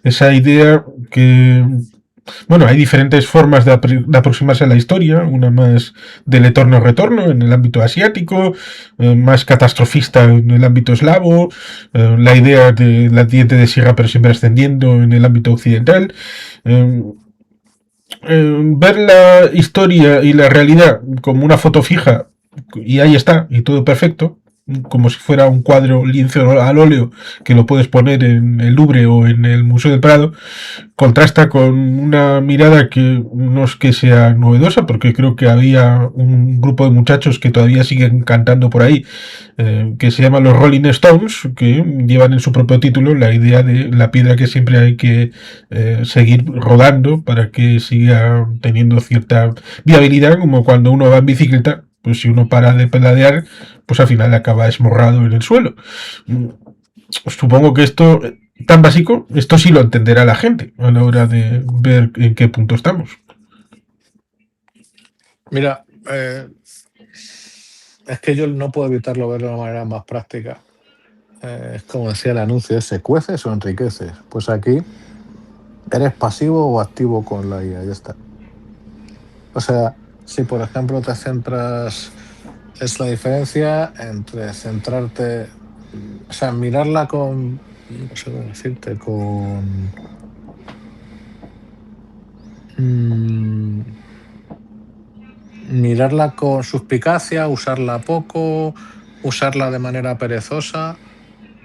esa idea que bueno, hay diferentes formas de aproximarse a la historia, una más del eterno-retorno en el ámbito asiático, más catastrofista en el ámbito eslavo, la idea de la diente de sierra pero siempre ascendiendo en el ámbito occidental. Eh, Ver la historia y la realidad como una foto fija y ahí está, y todo perfecto, como si fuera un cuadro lienzo al óleo que lo puedes poner en el Louvre o en el Museo del Prado, contrasta con una mirada que no es que sea novedosa, porque creo que había un grupo de muchachos que todavía siguen cantando por ahí, que se llaman los Rolling Stones, que llevan en su propio título la idea de la piedra que siempre hay que seguir rodando para que siga teniendo cierta viabilidad, como cuando uno va en bicicleta, pues si uno para de pedalear, pues al final acaba esmorrado en el suelo. Supongo que esto tan básico, esto sí lo entenderá la gente a la hora de ver en qué punto estamos. Mira, es que yo no puedo evitarlo verlo de una manera más práctica. Es como decía el anuncio ese, ¿cueces o enriqueces? Pues aquí eres pasivo o activo con la IA, ya está. O sea, si por ejemplo te centras, es la diferencia entre centrarte, o sea, mirarla con, no sé cómo decirte, con... mirarla con suspicacia, usarla poco, usarla de manera perezosa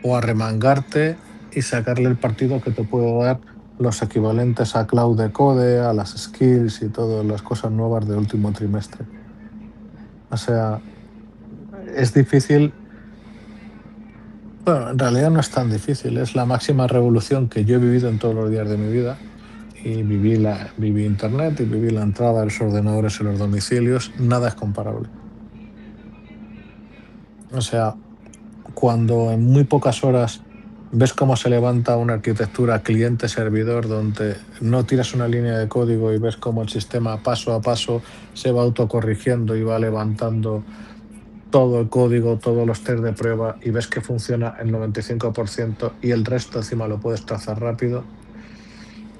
o arremangarte y sacarle el partido que te puede dar los equivalentes a Cloud Decode, a las skills y todas las cosas nuevas del último trimestre. O sea, es difícil. Bueno, en realidad no es tan difícil, es la máxima revolución que yo he vivido en todos los días de mi vida y viví Internet y viví la entrada de los ordenadores en los domicilios, nada es comparable. O sea, cuando en muy pocas horas ves cómo se levanta una arquitectura cliente-servidor donde no tiras una línea de código y ves cómo el sistema paso a paso se va autocorrigiendo y va levantando todo el código, todos los test de prueba y ves que funciona el 95% y el resto encima lo puedes trazar rápido.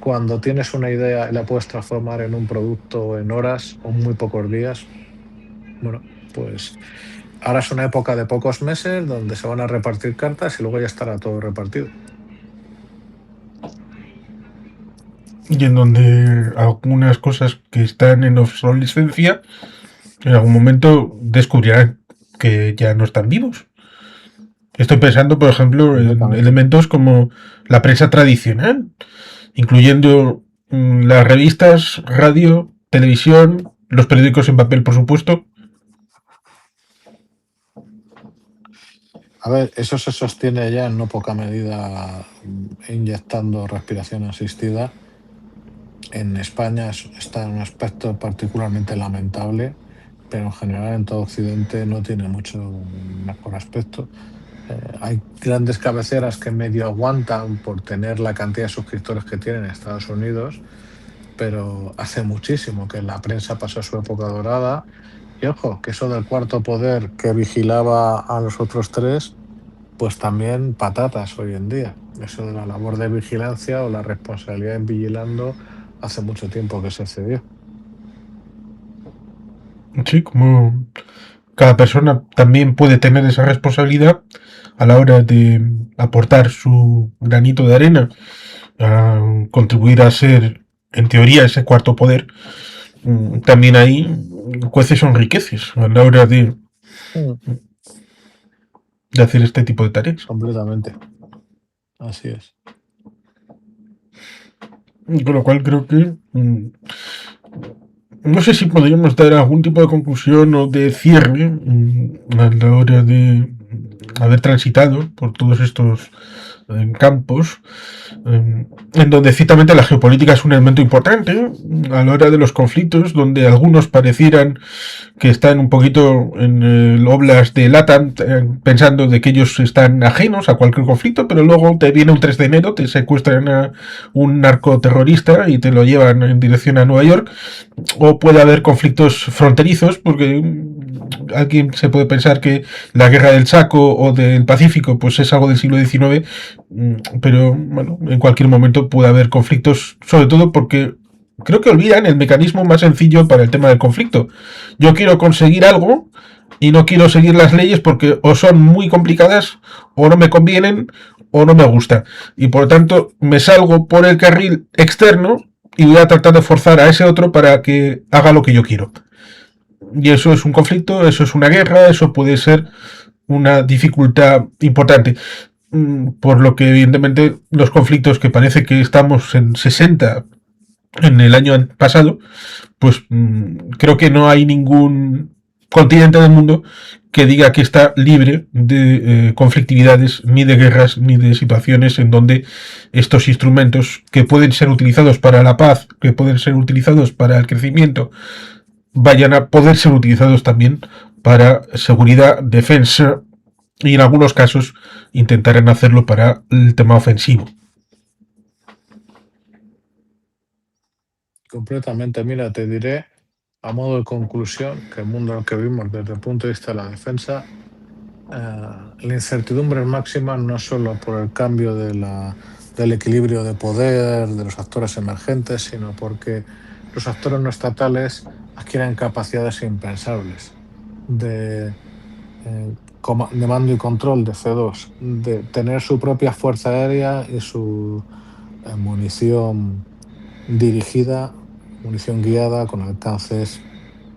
Cuando tienes una idea y la puedes transformar en un producto en horas o muy pocos días, bueno, pues ahora es una época de pocos meses donde se van a repartir cartas y luego ya estará todo repartido. Y en donde algunas cosas que están en obsolescencia, en algún momento descubrirán que ya no están vivos. Estoy pensando, por ejemplo, en Completamente. elementos como la prensa tradicional, incluyendo las revistas, radio, televisión, los periódicos en papel, por supuesto. A ver, eso se sostiene ya en no poca medida inyectando respiración asistida. En España está en un aspecto particularmente lamentable, pero en general en todo Occidente no tiene mucho mejor aspecto. Hay grandes cabeceras que medio aguantan por tener la cantidad de suscriptores que tienen en Estados Unidos, pero hace muchísimo que la prensa pasó su época dorada. Y ojo, que eso del cuarto poder que vigilaba a los otros tres, pues también patatas hoy en día. Eso de la labor de vigilancia o la responsabilidad en vigilando hace mucho tiempo que se cedió. Sí, como cada persona también puede tener esa responsabilidad a la hora de aportar su granito de arena, a contribuir a ser, en teoría, ese cuarto poder. También ahí cueces o enriqueces a la hora Mm. de hacer este tipo de tareas. Completamente. Así es. Con lo cual creo que no sé si podríamos dar algún tipo de conclusión o de cierre a la hora de haber transitado por todos estos campos, en donde ciertamente la geopolítica es un elemento importante a la hora de los conflictos, donde algunos parecieran que están un poquito en el oblast de LATAM pensando de que ellos están ajenos a cualquier conflicto, pero luego te viene un 3 de enero, te secuestran a un narcoterrorista y te lo llevan en dirección a Nueva York, o puede haber conflictos fronterizos, porque alguien se puede pensar que la guerra del Chaco o del Pacífico pues es algo del siglo XIX, pero bueno, en cualquier momento puede haber conflictos, sobre todo porque creo que olvidan el mecanismo más sencillo para el tema del conflicto. Yo quiero conseguir algo y no quiero seguir las leyes porque o son muy complicadas o no me convienen o no me gusta. Y por lo tanto me salgo por el carril externo y voy a tratar de forzar a ese otro para que haga lo que yo quiero. Y eso es un conflicto, eso es una guerra, eso puede ser una dificultad importante. Por lo que evidentemente los conflictos que parece que estamos en 60 en el año pasado, pues creo que no hay ningún continente del mundo que diga que está libre de conflictividades, ni de guerras, ni de situaciones en donde estos instrumentos que pueden ser utilizados para la paz, que pueden ser utilizados para el crecimiento, vayan a poder ser utilizados también para seguridad, defensa y en algunos casos intentarán hacerlo para el tema ofensivo. Completamente. Mira, te diré, a modo de conclusión, que el mundo en el que vivimos desde el punto de vista de la defensa, la incertidumbre es máxima no solo por el cambio del equilibrio de poder de los actores emergentes, sino porque los actores no estatales adquieren capacidades impensables de, de mando y control de C2, de tener su propia fuerza aérea y su munición dirigida, munición guiada con alcances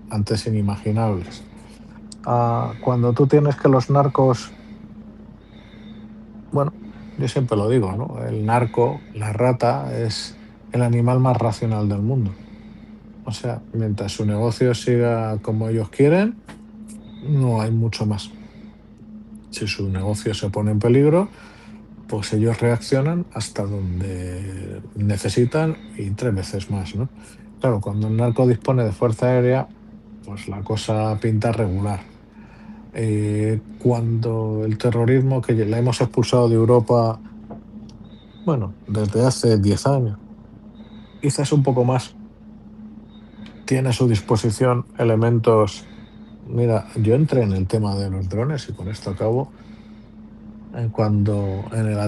antes inimaginables. Cuando tú tienes que los narcos, bueno, yo siempre lo digo, ¿no? El narco, la rata, es el animal más racional del mundo. O sea, mientras su negocio siga como ellos quieren, no hay mucho más. Si su negocio se pone en peligro, pues ellos reaccionan hasta donde necesitan y 3 veces más, ¿no? Claro, cuando el narco dispone de fuerza aérea, pues la cosa pinta regular. Cuando el terrorismo, que la hemos expulsado de Europa, bueno, desde hace 10 años, quizás un poco más, tiene a su disposición elementos. Mira, yo entré en el tema de los drones y con esto acabo. Cuando en el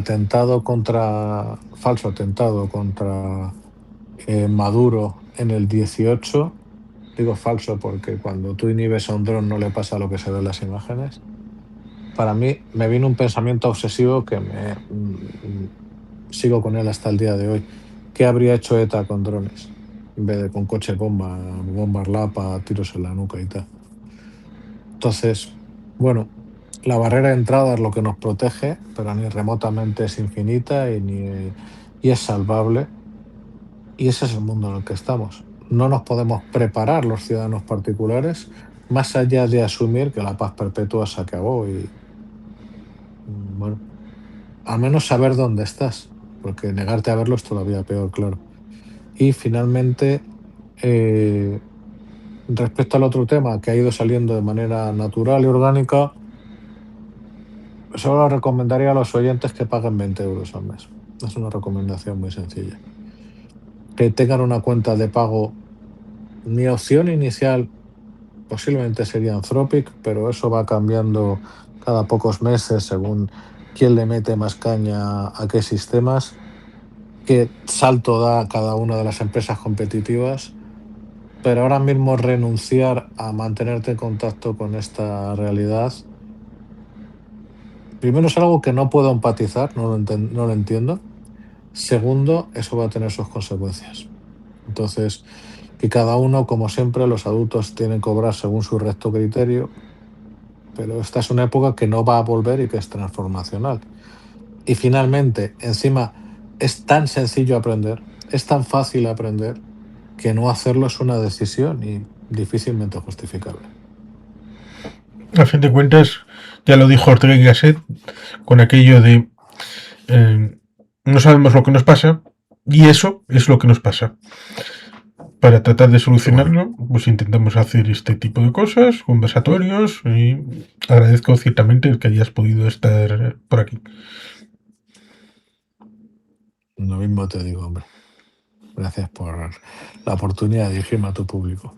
falso atentado contra Maduro en el 18, digo falso porque cuando tú inhibes a un dron no le pasa lo que se ve en las imágenes. Para mí me vino un pensamiento obsesivo que sigo con él hasta el día de hoy. ¿Qué habría hecho ETA con drones? En vez de con coche bomba, bombas lapa, tiros en la nuca y tal. Entonces, bueno, la barrera de entrada es lo que nos protege, pero ni remotamente es infinita y es salvable. Y ese es el mundo en el que estamos. No nos podemos preparar los ciudadanos particulares más allá de asumir que la paz perpetua se acabó Bueno, al menos saber dónde estás, porque negarte a verlo es todavía peor, claro. Y finalmente, eh, respecto al otro tema que ha ido saliendo de manera natural y orgánica, solo recomendaría a los oyentes que paguen 20 euros al mes. Es una recomendación muy sencilla. Que tengan una cuenta de pago. Mi opción inicial posiblemente sería Anthropic, pero eso va cambiando cada pocos meses según quién le mete más caña a qué sistemas, qué salto da cada una de las empresas competitivas. Pero ahora mismo renunciar a mantenerte en contacto con esta realidad, primero es algo que no puedo empatizar, no lo entiendo. Segundo, eso va a tener sus consecuencias. Entonces, que cada uno, como siempre, los adultos tienen que cobrar según su recto criterio, pero esta es una época que no va a volver y que es transformacional. Y finalmente, encima, es tan sencillo aprender, es tan fácil aprender, que no hacerlo es una decisión y difícilmente justificable. A fin de cuentas, ya lo dijo Ortega y Gasset con aquello de no sabemos lo que nos pasa y eso es lo que nos pasa. Para tratar de Bueno, solucionarlo, pues intentamos hacer este tipo de cosas, conversatorios, y agradezco ciertamente que hayas podido estar por aquí. lo mismo te digo, hombre. Gracias por la oportunidad de dirigirme a tu público.